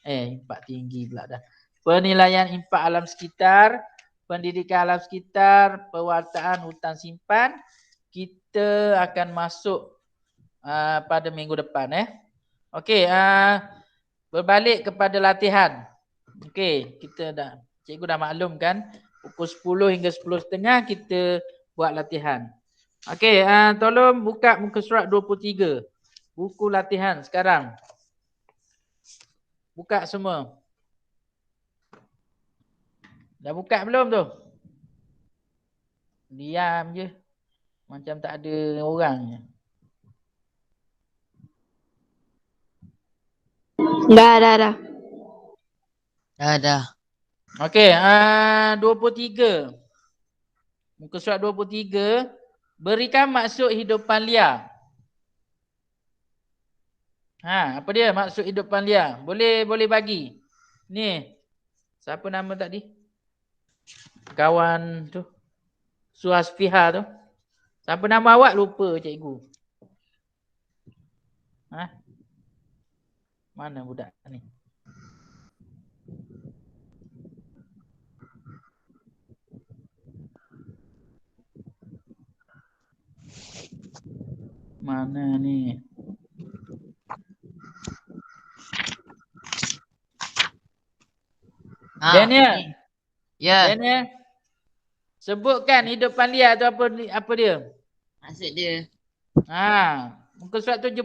Impak tinggi pula dah. Penilaian impak alam sekitar, pendidikan alam sekitar, pewartaan hutan simpan. Kita akan masuk pada minggu depan. Okey, berbalik kepada latihan. Okey, cikgu dah maklumkan pukul 10 hingga 10.30 kita buat latihan. Okey, tolong buka muka surat 23. Buku latihan sekarang. Buka semua. Dah buka belum tu? Diam je. Macam tak ada orang. Dah. Dah. Okey, 23. Muka surat 23. Berikan maksud hidupan liar. Apa dia maksud hidupan liar? Boleh bagi. Ni. Siapa nama tadi? Kawan tu. Suhasfiha tu. Siapa nama awak? Lupa cikgu. Mana budak ni? Mana ni? Daniel. Ya. Daniel. Sebutkan hidupan liar tu apa dia? Maksud dia. Muka surat 78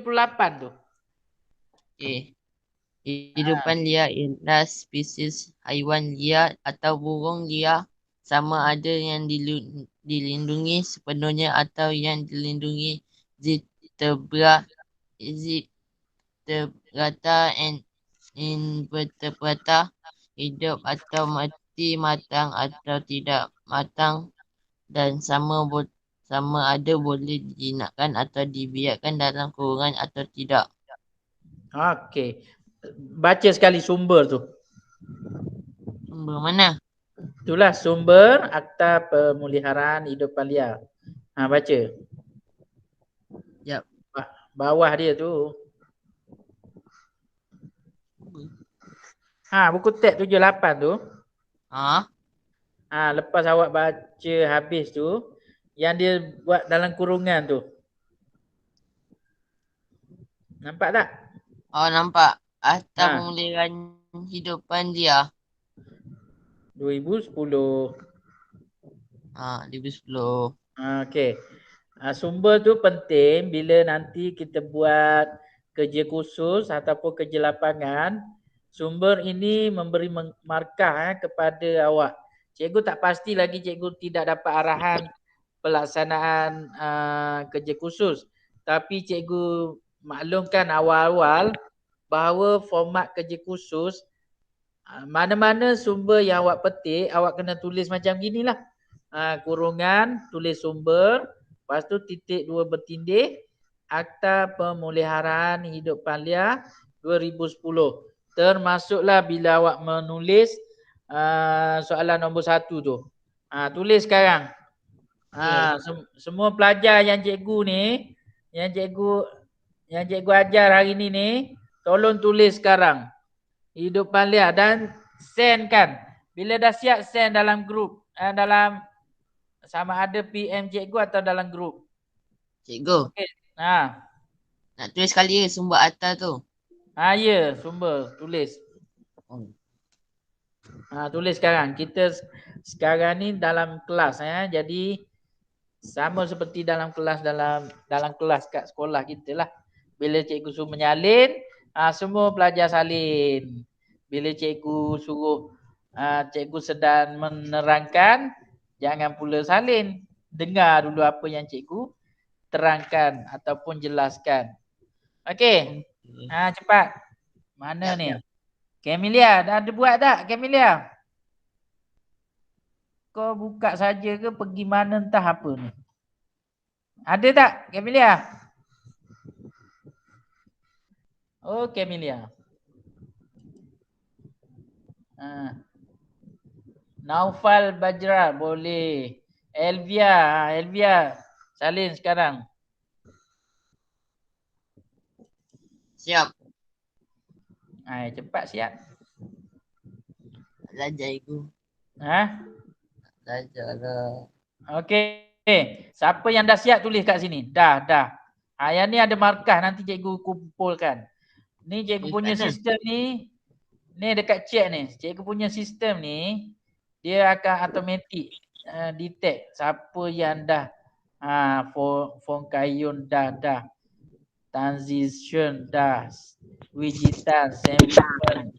tu. Okey. Hidupan liar ialah spesies haiwan liar atau burung liar sama ada yang dilindungi sepenuhnya atau yang dilindungi Zitebra, Zitebrata, and Invertebrata, hidup atau mati, matang atau tidak matang, dan sama ada boleh dijinakkan atau dibiarkan dalam kurungan atau tidak. Okey. Baca sekali sumber tu. Sumber mana? Itulah sumber Akta Pemeliharaan Hidupan Liar. Baca. Sekejap. Bawah dia tu. Buku tab 78 tu. Lepas awak baca habis tu, yang dia buat dalam kurungan tu. Nampak tak? Oh, nampak. Akta Pemeliharaan Hidupan Liar. 2010. 2010. Okey. Sumber tu penting bila nanti kita buat kerja khusus ataupun kerja lapangan. Sumber ini memberi markah kepada awak. Cikgu tak pasti lagi cikgu tidak dapat arahan pelaksanaan kerja khusus. Tapi cikgu maklumkan awal-awal bahawa format kerja khusus, mana-mana sumber yang awak petik, awak kena tulis macam ginilah. Kurungan, tulis sumber, lepas tu titik 2 bertindih, Akta Pemeliharaan Hidupan Liar 2010. Termasuklah bila awak menulis soalan nombor 1 tu. Tulis sekarang. Semua pelajar yang cikgu ni, yang cikgu ajar hari ni, tolong tulis sekarang. Hidupan liar dan send kan. Bila dah siap send dalam grup, dalam sama ada PM cikgu atau dalam grup. Cikgu. Okay. Nak tulis sekali sumber atas tu. Ya, sumber tulis. Tulis sekarang. Kita sekarang ni dalam kelas jadi sama seperti dalam kelas kat sekolah kita lah. Bila cikgu suruh menyalin, semua pelajar salin. Bila cikgu suruh cikgu sedang menerangkan, jangan pula salin. Dengar dulu apa yang cikgu terangkan ataupun jelaskan. Okey. Cepat. Mana ni? Camelia, dah ada buat tak Camelia? Kau buka saja ke pergi mana entah apa ni? Ada tak Camelia? Oh Camelia. Naufal Bajra boleh. Elvia salin sekarang. Siap. Cepat siap. Belajar ibu. Belajar lah. Okey. Siapa yang dah siap tulis kat sini? Dah. Yang ni ada markah nanti cikgu kumpulkan. Ni cikgu punya sistem ni. Ni dekat chat ni. Cikgu punya sistem ni dia akan automatic detect siapa yang dah Fongkayun dah. Transition dah. Wijitan, Sembilan,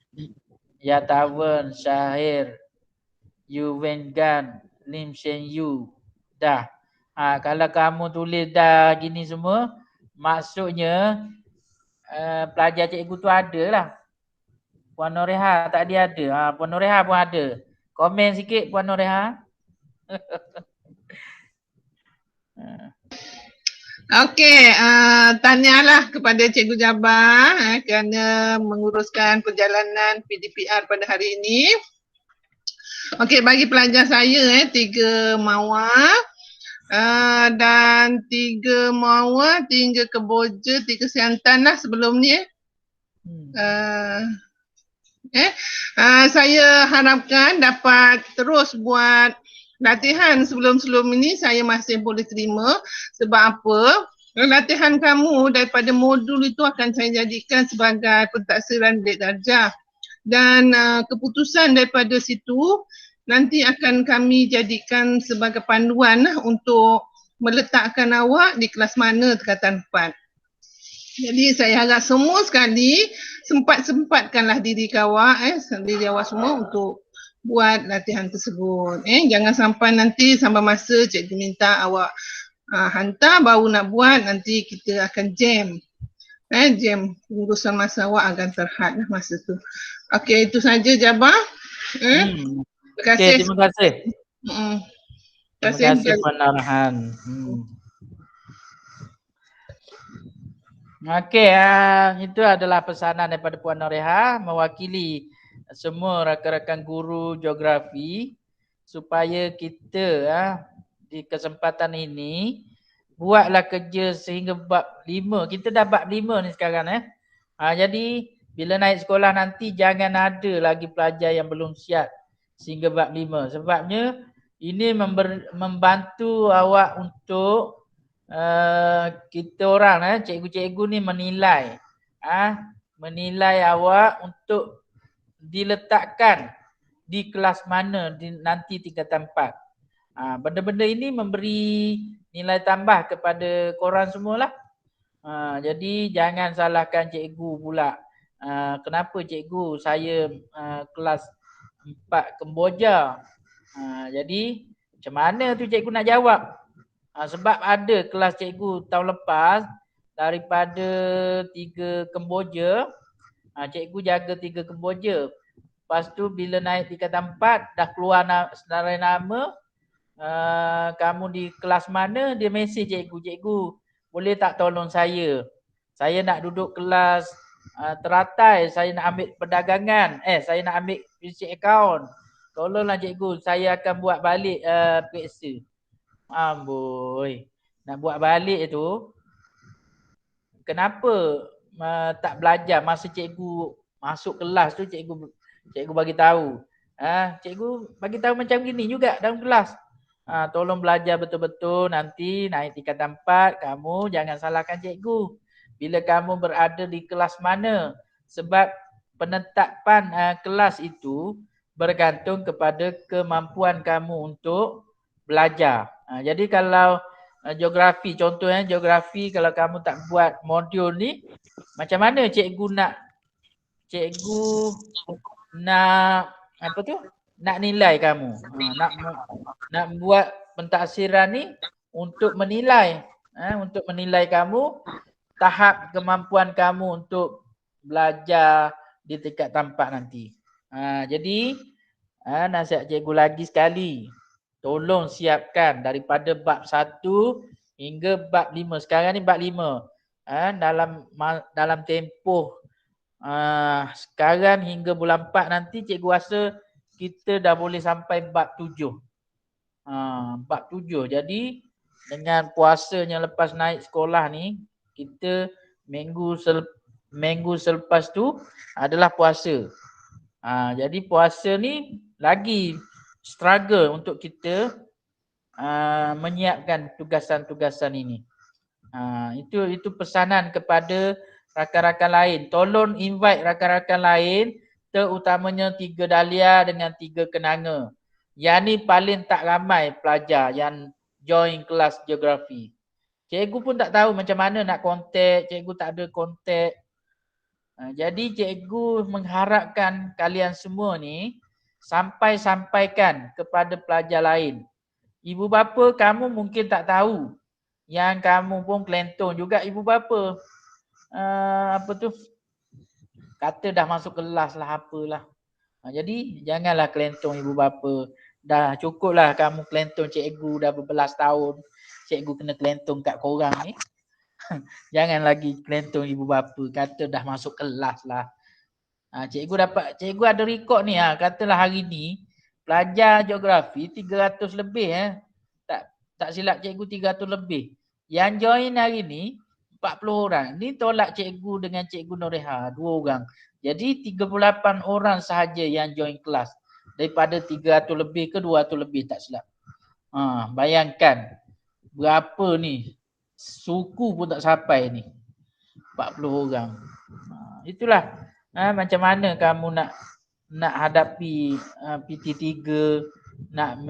Yatawen, Syahir, Yuwengan, Lim Shen Yu dah. Kalau kamu tulis dah gini semua, maksudnya pelajar cikgu tu ada lah. Puan Noreha tak dia ada. Puan Noreha pun ada. Komen sikit Puan Noreha. Okey, tanyalah kepada Cikgu Jabar kerana menguruskan perjalanan PDPR pada hari ini. Okey, bagi pelajar saya 3 Mawar dan 3 Mawar, 3 Kemboja, 3 Siantan lah sebelum ni. Saya harapkan dapat terus buat latihan sebelum ini. Saya masih boleh terima. Sebab apa? Latihan kamu daripada modul itu akan saya jadikan sebagai pentaksiran dek darjah. Dan keputusan daripada situ nanti akan kami jadikan sebagai panduan untuk meletakkan awak di kelas mana tingkatan 4. Jadi saya harap semua sekali sempat-sempatkanlah diri awak semua untuk buat latihan tersebut. Jangan sampai nanti sampai masa cikgu minta awak Hantar baru nak buat, nanti kita akan jam. Jam urusan masa awak akan terhad masa tu. Okey, itu saja Jabbar. Terima kasih. Terima kasih. Terima kasih Puan Narhan. Okey, itu adalah pesanan daripada Puan Noreha mewakili semua rakan-rakan guru geografi supaya kita di kesempatan ini buatlah kerja sehingga bab 5. Kita dah bab 5 ni sekarang jadi bila naik sekolah nanti jangan ada lagi pelajar yang belum siap sehingga bab 5. Sebabnya ini membantu awak untuk kita orang cikgu-cikgu ni menilai menilai awak untuk diletakkan di kelas mana nanti tingkatan 4. Benda-benda ini memberi nilai tambah kepada korang semualah. Jadi jangan salahkan cikgu pula. Kenapa cikgu saya kelas 4 Kemboja. Jadi macam mana tu cikgu nak jawab? Sebab ada kelas cikgu tahun lepas daripada 3 Kemboja, cikgu jaga 3 Kemboja. Lepas tu bila naik tingkatan 4 dah keluar senarai nama, kamu di kelas mana, dia mesej cikgu, cikgu boleh tak tolong saya nak duduk kelas teratai, saya nak ambil perdagangan, saya nak ambil fisik account, tolonglah cikgu, saya akan buat balik periksa. Amboi, nak buat balik tu kenapa tak belajar masa cikgu masuk kelas tu, cikgu bagi tahu. Cikgu bagi tahu macam gini juga dalam kelas. Tolong belajar betul-betul, nanti naik tingkatan 4 kamu jangan salahkan cikgu bila kamu berada di kelas mana, sebab penetapan kelas itu bergantung kepada kemampuan kamu untuk belajar. Jadi kalau geografi, contohnya geografi, kalau kamu tak buat modul ni, macam mana cikgu nak apa tu? Nak nilai kamu. Nak buat pentaksiran ni untuk menilai kamu tahap kemampuan kamu untuk belajar di tingkat 4 nanti. Jadi nasihat cikgu lagi sekali, tolong siapkan daripada bab 1 hingga bab 5. Sekarang ni bab 5. Dalam tempoh sekarang hingga bulan 4 nanti cikgu rasa kita dah boleh sampai bab 7. Bab 7. Jadi dengan puasanya lepas naik sekolah ni, kita minggu selepas tu adalah puasa. Jadi puasa ni lagi struggle untuk kita menyiapkan tugasan-tugasan ini. Itu pesanan kepada rakan-rakan lain. Tolong invite rakan-rakan lain, terutamanya 3 Dahlia dengan 3 Kenanga. Yang ni paling tak ramai pelajar yang join kelas geografi. Cikgu pun tak tahu macam mana nak kontak, cikgu tak ada kontak. Jadi cikgu mengharapkan kalian semua ni sampaikan kepada pelajar lain. Ibu bapa kamu mungkin tak tahu. Yang kamu pun kelentong juga ibu bapa. Kata dah masuk kelas lah apalah. Jadi janganlah kelentong ibu bapa. Dah cukuplah kamu kelentong cikgu dah berbelas tahun. Cikgu kena kelentong kat korang ni. Jangan lagi kelentong ibu bapa. Kata dah masuk kelas lah. Cikgu ada rekod ni, katalah hari ni pelajar geografi 300 lebih tak silap cikgu 300 lebih. Yang join hari ni 40 orang. Ni tolak cikgu dengan cikgu Noreha 2 orang. Jadi 38 orang sahaja yang join kelas. Daripada 300 lebih ke 200 lebih tak silap. Bayangkan berapa ni, suku pun tak sampai ni 40 orang. Itulah macam mana kamu nak hadapi PT3, nak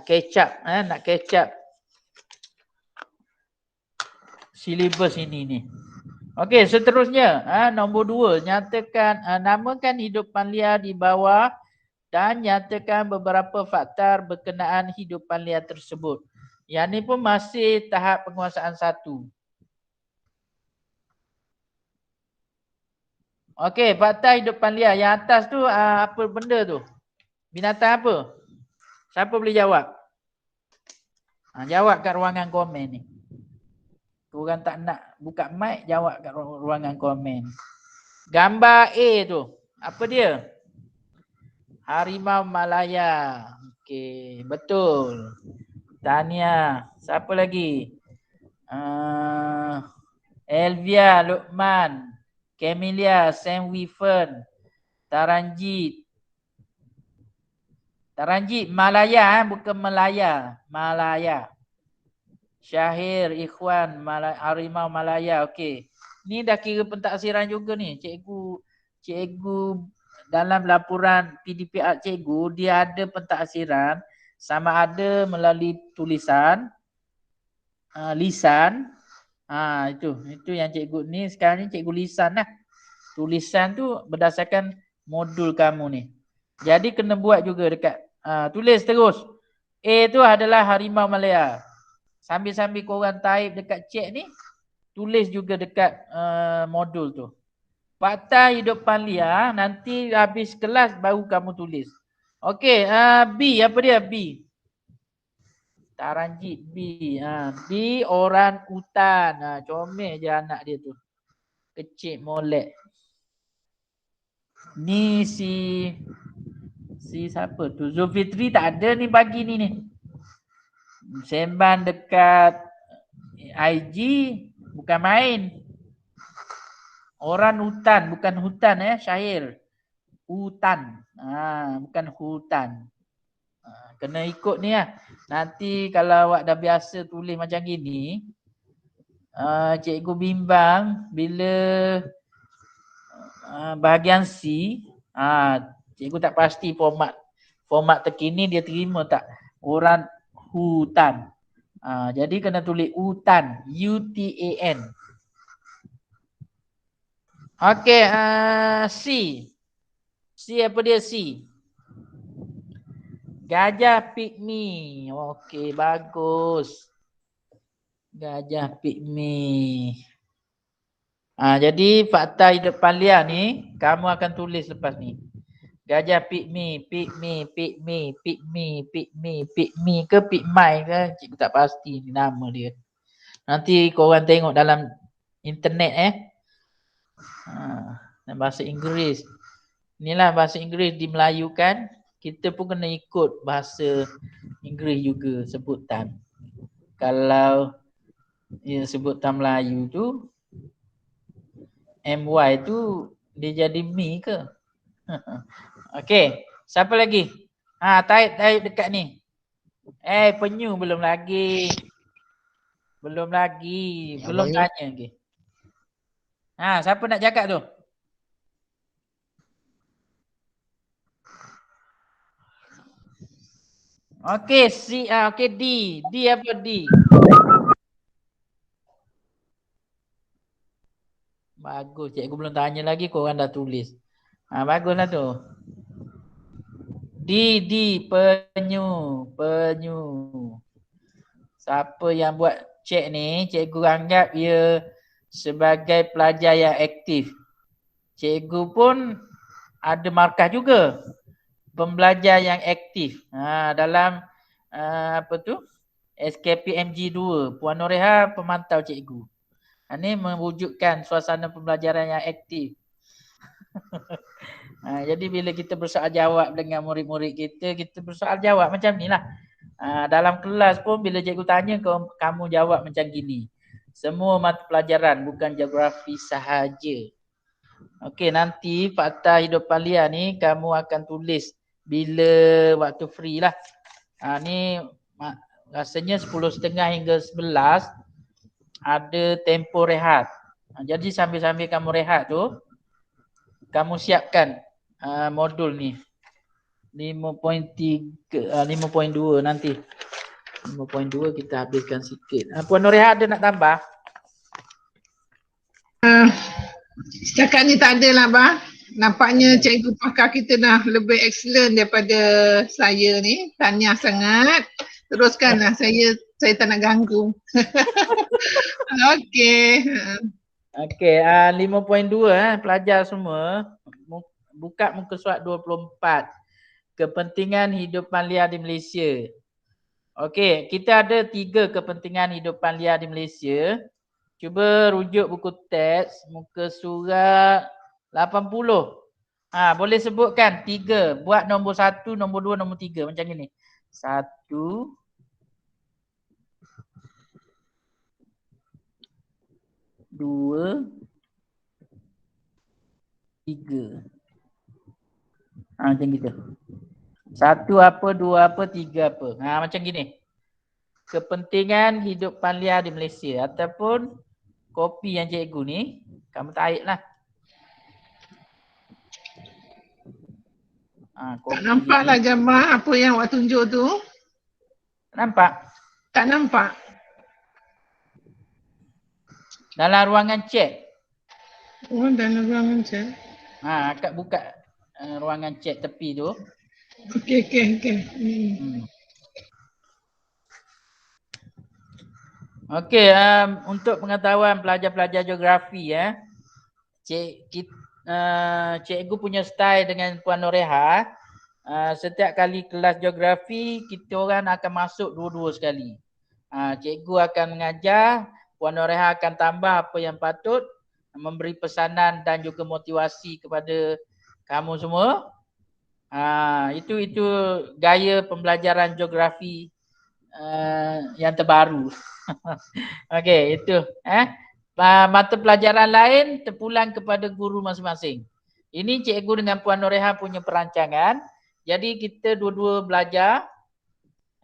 catch up silibus ini ni. Okey, seterusnya nombor 2, nyatakan namakan hidup Panlia di bawah dan nyatakan beberapa faktor berkenaan hidupan liar tersebut. Yang ni pun masih tahap penguasaan 1. Okey, fakta hidupan liar. Yang atas tu apa benda tu? Binatang apa? Siapa boleh jawab? Jawab kat ruangan komen ni. Korang tak nak buka mic, jawab kat ruangan komen. Gambar A tu, apa dia? Harimau Malaya. Okey, betul. Tahniah. Siapa lagi? Elvia, Luqman, Camelia, Sam Wifen, Taranjit. Taranjit, Malaya bukan Melaya. Malaya. Syahir, Ikhwan, Harimau Malaya. Okey. Ni dah kira pentaksiran juga ni. Cikgu dalam laporan PDPR cikgu, dia ada pentaksiran sama ada melalui tulisan, lisan. Itu yang cikgu ni sekarang ni cikgu lisan lah. Tulisan tu berdasarkan modul kamu ni. Jadi kena buat juga dekat tulis terus. A tu adalah Harimau Malaya. Sambil-sambil korang type dekat chat ni, tulis juga dekat modul tu. Fakta hidupan liar nanti habis kelas baru kamu tulis. Okey, B apa dia B? Taranjit B. B orang hutan. Comel je anak dia tu. Kecil molek. Ni si siapa tu? Zulfitri tak ada ni pagi ni. Sembang dekat IG bukan main. Orang hutan, bukan hutan Syahir. Hutan. Bukan hutan. Kena ikut ni lah. Nanti kalau awak dah biasa tulis macam gini, cikgu bimbang bila bahagian C, cikgu tak pasti format terkini dia terima tak. Orang hutan. Jadi kena tulis hutan. U-T-A-N. Okey, C. C apa dia C? Gajah pygmy. Okey, bagus. Gajah pygmy. Jadi fakta hidupan liar ni kamu akan tulis lepas ni. Gajah pygmy ke pygmy ke? Cikgu tak pasti nama dia. Nanti korang tengok dalam internet dan bahasa Inggeris. Inilah bahasa Inggeris dimelayukan. Kita pun kena ikut bahasa Inggeris juga sebutan. Kalau sebutan Melayu tu MY tu dia jadi mi ke? Okey, siapa lagi? Type dekat ni. Penyu belum lagi. Belum tanya lagi. Siapa nak cakap tu? Okey, okey D. D apa D? Bagus, cikgu belum tanya lagi, korang dah tulis. Baguslah tu. D, penyu. Siapa yang buat cek ni, cikgu anggap dia sebagai pelajar yang aktif. Cikgu pun ada markah juga. Pembelajar yang aktif. Dalam SKPMG 2. Puan Noreha pemantau cikgu. Ini mewujudkan suasana pembelajaran yang aktif. Jadi bila kita bersoal jawab dengan murid-murid kita bersoal jawab macam ni lah. Dalam kelas pun bila cikgu tanya kamu jawab macam gini. Semua mata pelajaran bukan geografi sahaja. Okey, nanti fakta hidupan liar ni kamu akan tulis bila waktu free lah. Ni rasanya 10.30 hingga 11 ada tempoh rehat. Jadi sambil-sambil kamu rehat tu, kamu siapkan modul ni 5.2 nanti. 5.2 kita habiskan sikit. Puan Noreha ada nak tambah? Setakat ni tak ada lah, Abah. Nampaknya cikgu pakar kita dah lebih excellent daripada saya ni. Tahniah sangat. Teruskanlah, saya tak nak ganggu. Okey. Okey, 5.2 pelajar semua. Buka muka surat 24. Kepentingan hidupan liar di Malaysia. Okey, kita ada 3 kepentingan hidupan liar di Malaysia. Cuba rujuk buku teks muka surat 80. Boleh sebutkan 3. Buat nombor 1, nombor 2, nombor 3 macam ni. 1 2 3. Macam gitu. 1 apa, 2 apa, 3 apa. Macam gini. Kepentingan hidupan liar di Malaysia ataupun kopi yang cikgu ni kamu tarik lah. Tak nampak lah gambar apa yang awak tunjuk tu. Nampak? Tak nampak. Dalam ruangan chat. Oh, dalam ruangan chat. Akak buka ruangan chat tepi tu. Okey. Okey, untuk pengetahuan pelajar-pelajar geografi cikgu punya style dengan Puan Noreha. Setiap kali kelas geografi kita orang akan masuk dua-dua sekali. Cikgu akan mengajar, Puan Noreha akan tambah apa yang patut, memberi pesanan dan juga motivasi kepada kamu semua. Itu gaya pembelajaran geografi yang terbaru. Okey, itu. Mata pelajaran lain terpulang kepada guru masing-masing. Ini cikgu dengan Puan Noreha punya perancangan. Jadi kita dua-dua belajar.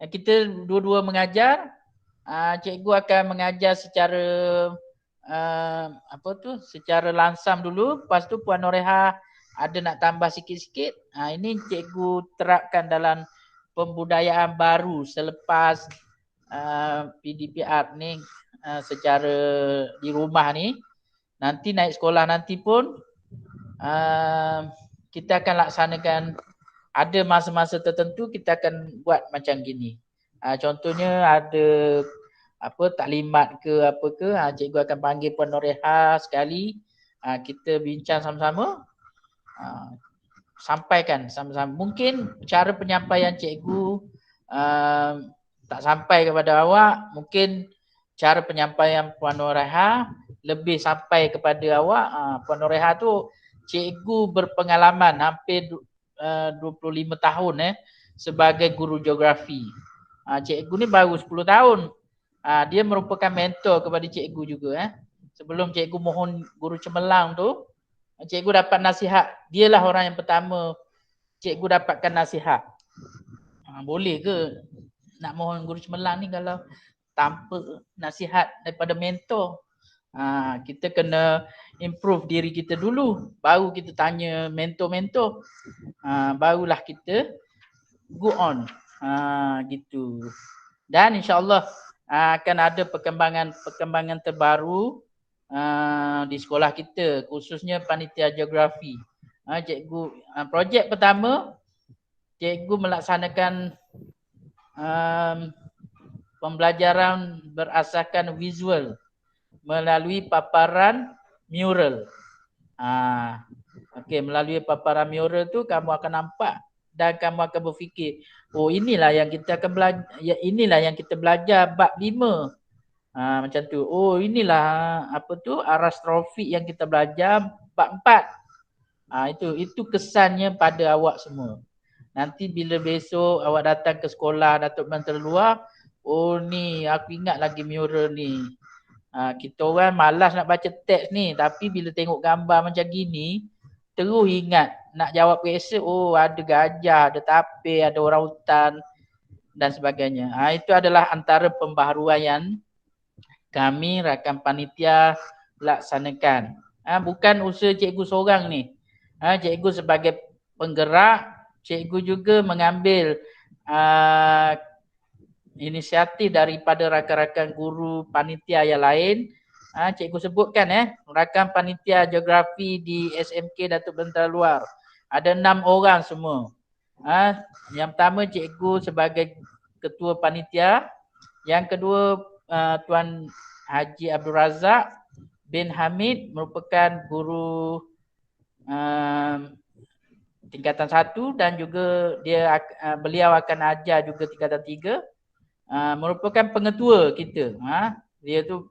Kita dua-dua mengajar. Cikgu akan mengajar secara secara langsam dulu. Lepas tu Puan Noreha ada nak tambah sikit-sikit. Ini cikgu terapkan dalam pembudayaan baru selepas PDPR ni secara di rumah ni. Nanti naik sekolah nanti pun kita akan laksanakan, ada masa-masa tertentu kita akan buat macam gini. Contohnya ada taklimat ke apa ke, cikgu akan panggil Puan Noreha sekali, kita bincang sama-sama, sampaikan sama-sama. Mungkin cara penyampaian cikgu tak sampai kepada awak, mungkin cara penyampaian Puan Noreha lebih sampai kepada awak. Puan Noreha tu cikgu berpengalaman hampir 25 tahun sebagai guru geografi. Cikgu ni baru 10 tahun. Dia merupakan mentor kepada cikgu juga. Sebelum cikgu mohon guru cemerlang tu, cikgu dapat nasihat. Dialah orang yang pertama cikgu dapatkan nasihat. Boleh ke nak mohon guru cemerlang ni kalau tanpa nasihat daripada mentor? Kita kena improve diri kita dulu, baru kita tanya mentor-mentor, barulah kita go on. Gitu. Dan insya-Allah akan ada perkembangan terbaru di sekolah kita, khususnya panitia geografi. Cikgu projek pertama, cikgu melaksanakan pembelajaran berasaskan visual melalui paparan mural. Okey, melalui paparan mural tu kamu akan nampak dan kamu akan berfikir, oh inilah yang kita akan belajar, inilah yang kita belajar bab 5. Macam tu. Oh inilah aras trofik yang kita belajar bab 4. Itu kesannya pada awak semua. Nanti bila besok awak datang ke sekolah Datuk Menteri Luar, oh ni aku ingat lagi mural ni. Kita orang malas nak baca teks ni, tapi bila tengok gambar macam gini, terus ingat nak jawab periksa, oh ada gajah, ada tapir, ada orang hutan dan sebagainya. Itu adalah antara pembaharuan yang kami rakan panitia laksanakan. Bukan usaha cikgu seorang ni. Cikgu sebagai penggerak, cikgu juga mengambil inisiatif daripada rakan-rakan guru panitia yang lain Cikgu sebutkan rakam panitia geografi di SMK Datuk Bentara Luar. Ada 6 orang semua. Yang pertama cikgu sebagai ketua panitia. Yang kedua Tuan Haji Abdul Razak bin Hamid merupakan guru tingkatan 1 dan juga beliau akan ajar juga tingkatan 3. Merupakan pengetua kita. Dia tu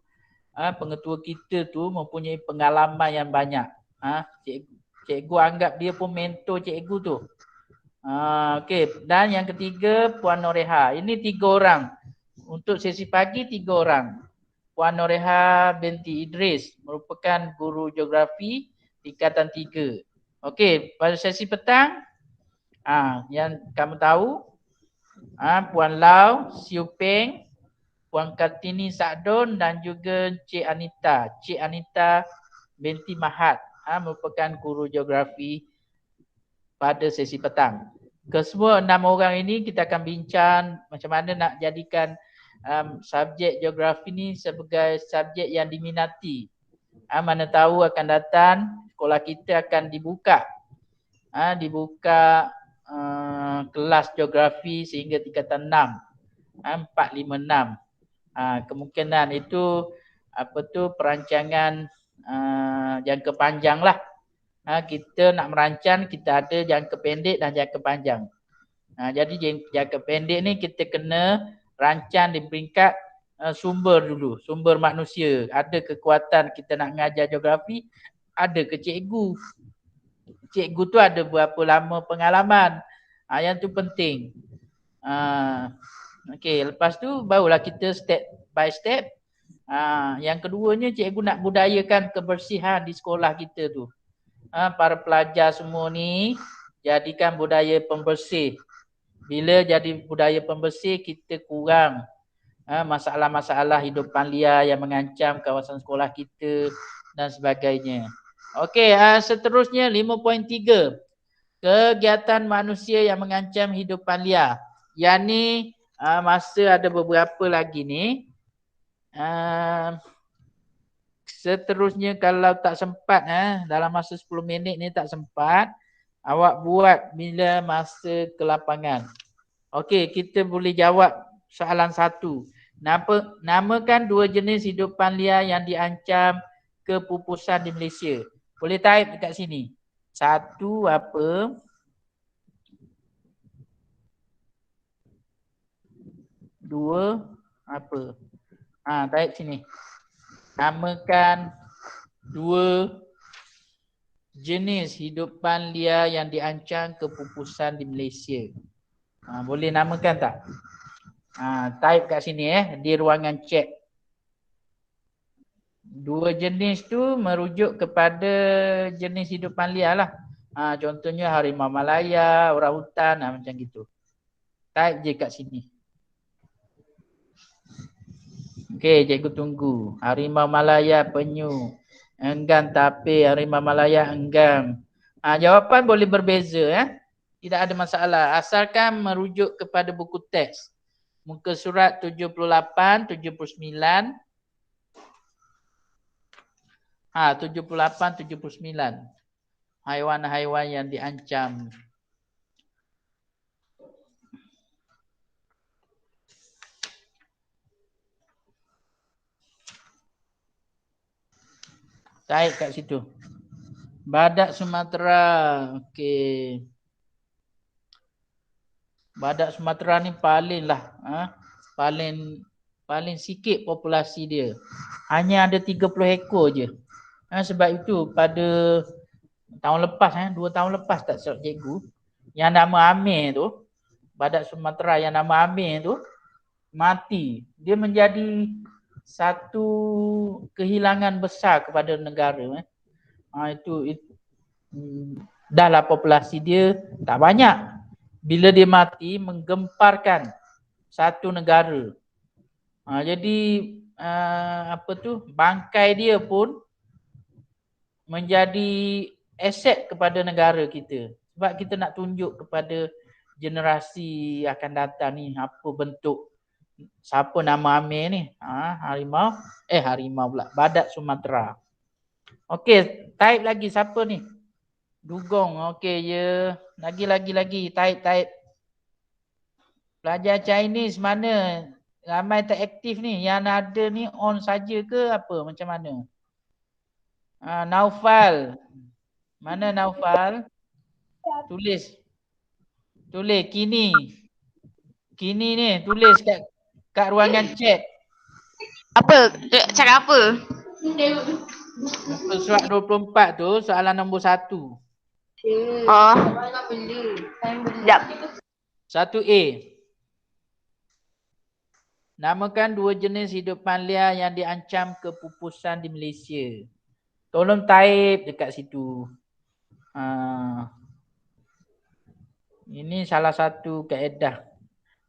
pengetua kita tu mempunyai pengalaman yang banyak. Cikgu anggap dia pun mentor cikgu tu. Okey, dan yang ketiga Puan Noreha. Ini 3 orang. Untuk sesi pagi 3 orang. Puan Noreha binti Idris merupakan guru geografi tingkatan 3. Okey, pada sesi petang yang kamu tahu Puan Lau, Siu Peng, Puan Kartini Sakdon dan juga Cik Anita. Cik Anita binti Mahat merupakan guru geografi pada sesi petang. Kesemua 6 orang ini kita akan bincang macam mana nak jadikan subjek geografi ni sebagai subjek yang diminati. Mana tahu akan datang sekolah kita akan dibuka. Kelas geografi sehingga tingkatan 6. 456. Kemungkinan itu perancangan jangka panjang lah. Kita nak merancang, kita ada jangka pendek dan jangka panjang. Jadi jangka pendek ni kita kena rancang di peringkat sumber dulu, sumber manusia. Ada kekuatan kita nak mengajar geografi, ada ke cikgu. Cikgu tu ada berapa lama pengalaman. Yang tu penting. Okey, lepas tu barulah kita step by step. Yang keduanya cikgu nak budayakan kebersihan di sekolah kita tu. Para pelajar semua ni jadikan budaya pembersih. Bila jadi budaya pembersih, kita kurang masalah-masalah hidupan liar yang mengancam kawasan sekolah kita dan sebagainya. Okey, seterusnya 5.3. Kegiatan manusia yang mengancam hidupan liar. Yang ni masa ada beberapa lagi ni. Seterusnya kalau tak sempat dalam masa 10 minit ni tak sempat, awak buat bila masa ke lapangan. Okey, kita boleh jawab soalan 1. Namakan 2 jenis hidupan liar yang diancam kepupusan di Malaysia. Boleh type dekat sini. 1 apa? 2 apa? Type sini. Namakan 2 jenis hidupan liar yang diancam kepupusan di Malaysia. Boleh namakan tak? Type kat sini di ruangan chat. 2 jenis tu merujuk kepada jenis hidupan liar lah. Contohnya harimau Malaya, orang hutan, macam gitu. Type je kat sini. Okey, cikgu tunggu. Harimau Malaya penyu. Enggan tapir, harimau Malaya enggan. Jawapan boleh berbeza Tidak ada masalah. Asalkan merujuk kepada buku teks. Muka surat 78, 79. 78, 79. Haiwan-haiwan yang diancam. Taik kat situ. Badak Sumatera. Okey. Badak Sumatera ni paling lah. Paling sikit populasi dia. Hanya ada 30 ekor je. Sebab itu pada tahun lepas 2 tahun lepas tak silap cikgu, yang nama Amir tu, badak Sumatera yang nama Amir tu mati. Dia menjadi satu kehilangan besar kepada negara. Itu dahlah populasi dia tak banyak. Bila dia mati menggemparkan satu negara. Jadi bangkai dia pun menjadi aset kepada negara kita. Sebab kita nak tunjuk kepada generasi akan datang ni apa bentuk Siapa nama Amir ni? Harimau. Harimau pula. Badak Sumatera. Okey, type lagi siapa ni? Dugong. Okey, ya. Lagi. Type. Pelajar Chinese mana? Ramai tak aktif ni. Yang ada ni on saja ke apa? Macam mana? Naufal. Mana Naufal? Tulis. Kini ni tulis kat ruangan chat. Apa? Cakap apa? Muka surat 24 tu soalan nombor 1. Oh. Sekejap. 1A. Namakan 2 jenis hidupan liar yang diancam kepupusan di Malaysia. Tolong type dekat situ. Ini salah satu kaedah.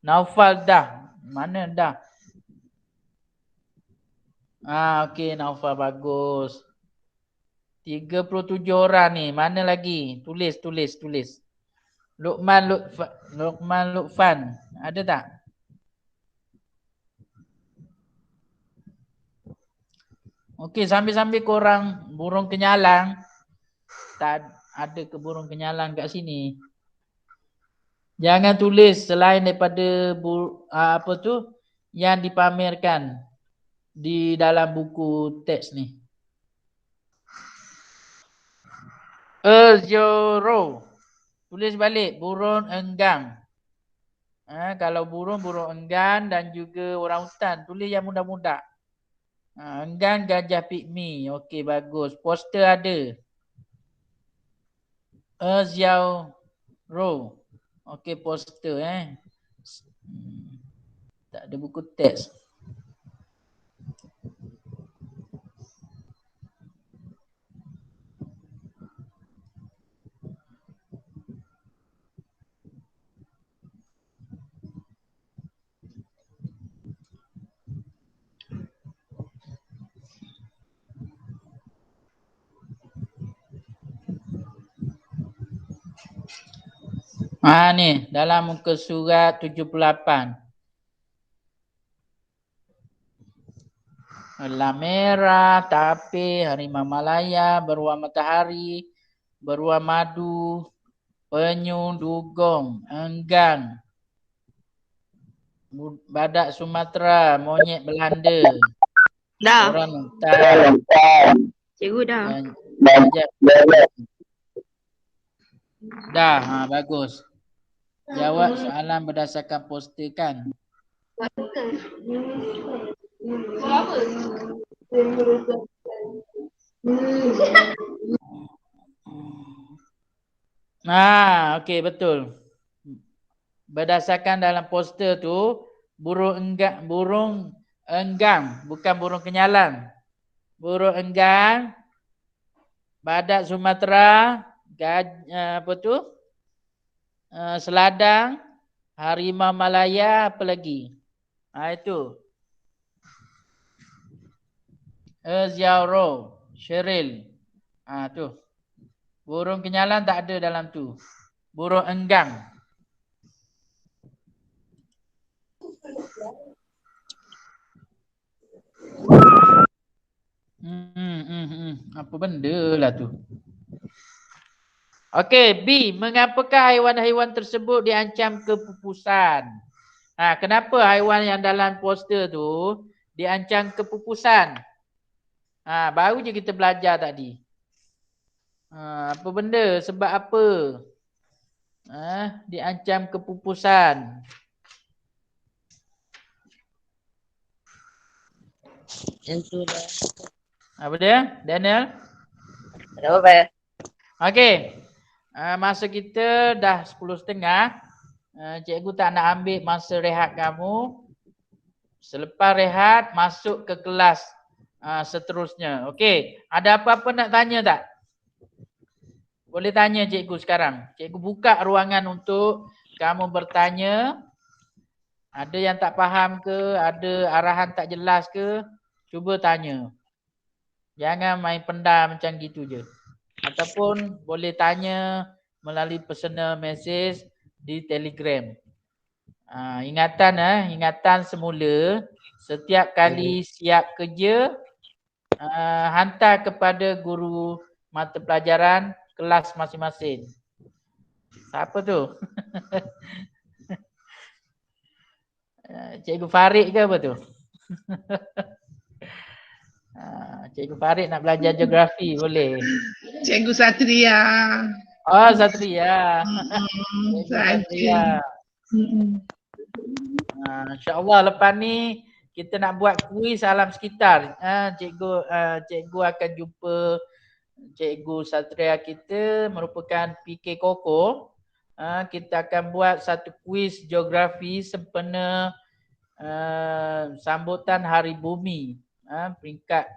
Naufal dah. Mana dah? Okey, Naufal bagus. 37 orang ni. Mana lagi? Tulis. Luqman Lutfan. Ada tak? Okey, sambil-sambil korang burung kenyalang. Tak ada ke burung kenyalang kat sini? Jangan tulis selain daripada yang dipamerkan di dalam buku teks ni. Erzoro. Tulis balik burung enggang. Kalau burung enggan dan juga orang hutan, tulis yang mudah-mudah. Enggan gajah pigmi. Okey, bagus. Poster ada. Erzoro. Okey, poster tak ada buku teks. Ni dalam muka surat 78. Elang merah, tapir, harimau Malaya, beruang matahari, beruang madu, penyu, dugong, enggang, badak Sumatera, monyet Belanda, Dah. orang hutan, Cikgu dah. Dah, bagus. Jawab soalan berdasarkan poster kan. Okey, betul. Berdasarkan dalam poster tu, burung enggang, bukan burung kenyalang. Burung enggang, badak Sumatera, seladang, harimau Malaya, apa lagi? Itu. Erzoro, Sheryl. Tu. Burung kenyalang tak ada dalam tu. Burung enggang. Apa benda lah tu? Okey, B. Mengapakah haiwan-haiwan tersebut diancam kepupusan? Kenapa haiwan yang dalam poster tu diancam kepupusan? Baru je kita belajar tadi. Apa benda? Sebab apa? Diancam kepupusan. Yang tu dah. Apa dia? Daniel? Tak apa. Okey. Masa kita dah 10.30. Cikgu tak nak ambil masa rehat kamu. Selepas rehat, masuk ke kelas seterusnya. Okey. Ada apa-apa nak tanya tak? Boleh tanya cikgu sekarang. Cikgu buka ruangan untuk kamu bertanya. Ada yang tak faham ke? Ada arahan tak jelas ke? Cuba tanya. Jangan main pendam macam gitu je. Ataupun boleh tanya melalui personal message di Telegram. Ingatan semula. Setiap kali siap kerja, hantar kepada guru mata pelajaran kelas masing-masing. Siapa tu? Cikgu Farid ke apa tu? Cikgu Farid nak belajar geografi boleh. Cikgu Satria. Oh, Satria. Cikgu Saja. Satria. InsyaAllah lepas ni kita nak buat kuis alam sekitar. Cikgu akan jumpa Cikgu Satria kita merupakan PK Koko. Kita akan buat satu kuis geografi sempena sambutan Hari Bumi peringkat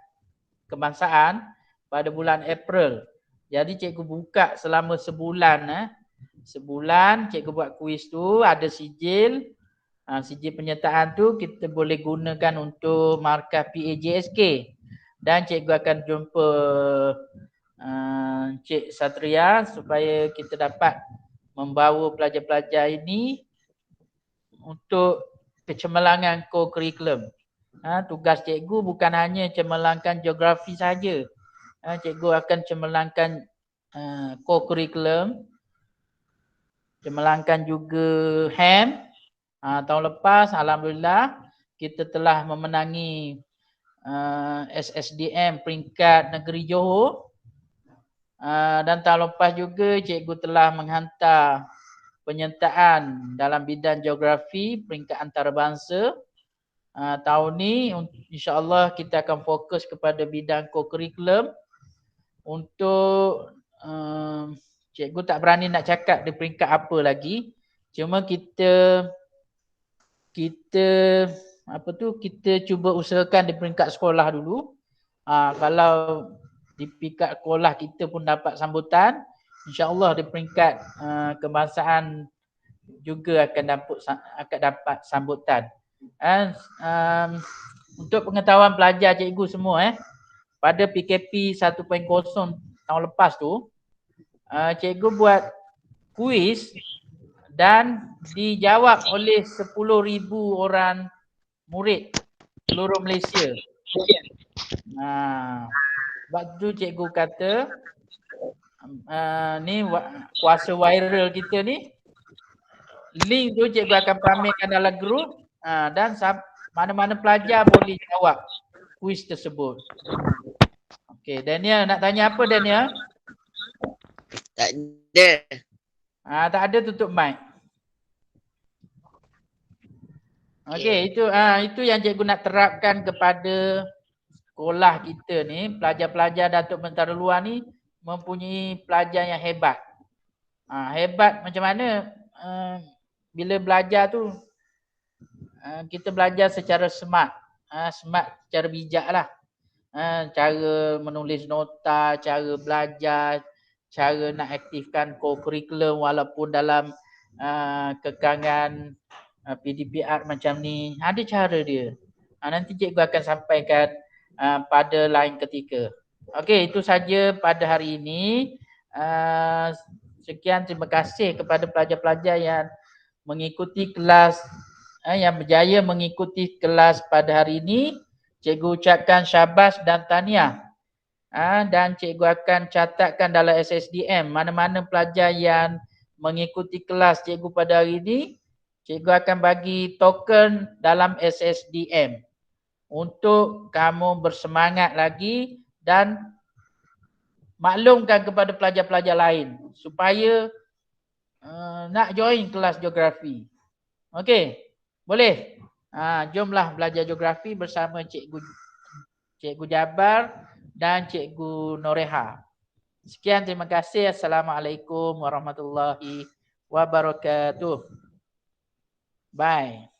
kebangsaan pada bulan April. Jadi cikgu buka selama sebulan. Sebulan cikgu buat kuis tu, ada sijil. Sijil penyertaan tu kita boleh gunakan untuk markah PAJSK. Dan cikgu akan jumpa Cik Satria supaya kita dapat membawa pelajar-pelajar ini untuk kecemerlangan co-curriculum. Tugas cikgu bukan hanya cemerlangkan geografi saja. Cikgu akan cemerlangkan co-curriculum, cemerlangkan juga HAM. Tahun lepas alhamdulillah kita telah memenangi SSDM peringkat negeri Johor. Dan tahun lepas juga cikgu telah menghantar penyertaan dalam bidang geografi peringkat antarabangsa. Tahun ni insya-Allah kita akan fokus kepada bidang co-curriculum. Untuk cikgu tak berani nak cakap di peringkat apa lagi. Cuma kita cuba usahakan di peringkat sekolah dulu. Kalau di peringkat sekolah kita pun dapat sambutan, insya-Allah di peringkat kebangsaan juga akan dapat sambutan. Untuk pengetahuan pelajar cikgu semua, pada PKP 1.0 tahun lepas tu, cikgu buat kuis dan dijawab oleh 10,000 orang murid seluruh Malaysia. Sebab tu cikgu kata ni kuasa viral kita ni, link tu cikgu akan pamerkan dalam grup dan mana-mana pelajar boleh jawab kuis tersebut. Okey, Daniel nak tanya apa Daniel? Tak ada. Tak ada, tutup mic. Okey, itu yang cikgu nak terapkan kepada sekolah kita ni. Pelajar-pelajar Datuk Mentara Luar ni mempunyai pelajar yang hebat. Hebat macam mana? Bila belajar tu kita belajar secara smart. Smart secara bijak lah. Cara menulis nota, cara belajar, cara nak aktifkan co-curriculum walaupun dalam kekangan PDPR macam ni. Ada cara dia. Nanti cikgu akan sampaikan pada lain ketika. Okey, itu saja pada hari ini. Sekian, terima kasih kepada pelajar-pelajar yang mengikuti kelas, yang berjaya mengikuti kelas pada hari ini. Cikgu ucapkan syabas dan tahniah. Dan cikgu akan catatkan dalam SSDM mana-mana pelajar yang mengikuti kelas cikgu pada hari ini, cikgu akan bagi token dalam SSDM untuk kamu bersemangat lagi dan maklumkan kepada pelajar-pelajar lain supaya nak join kelas geografi. Okey, boleh? Jomlah belajar geografi bersama Cikgu Jabar dan Cikgu Noreha. Sekian, terima kasih. Assalamualaikum warahmatullahi wabarakatuh. Bye.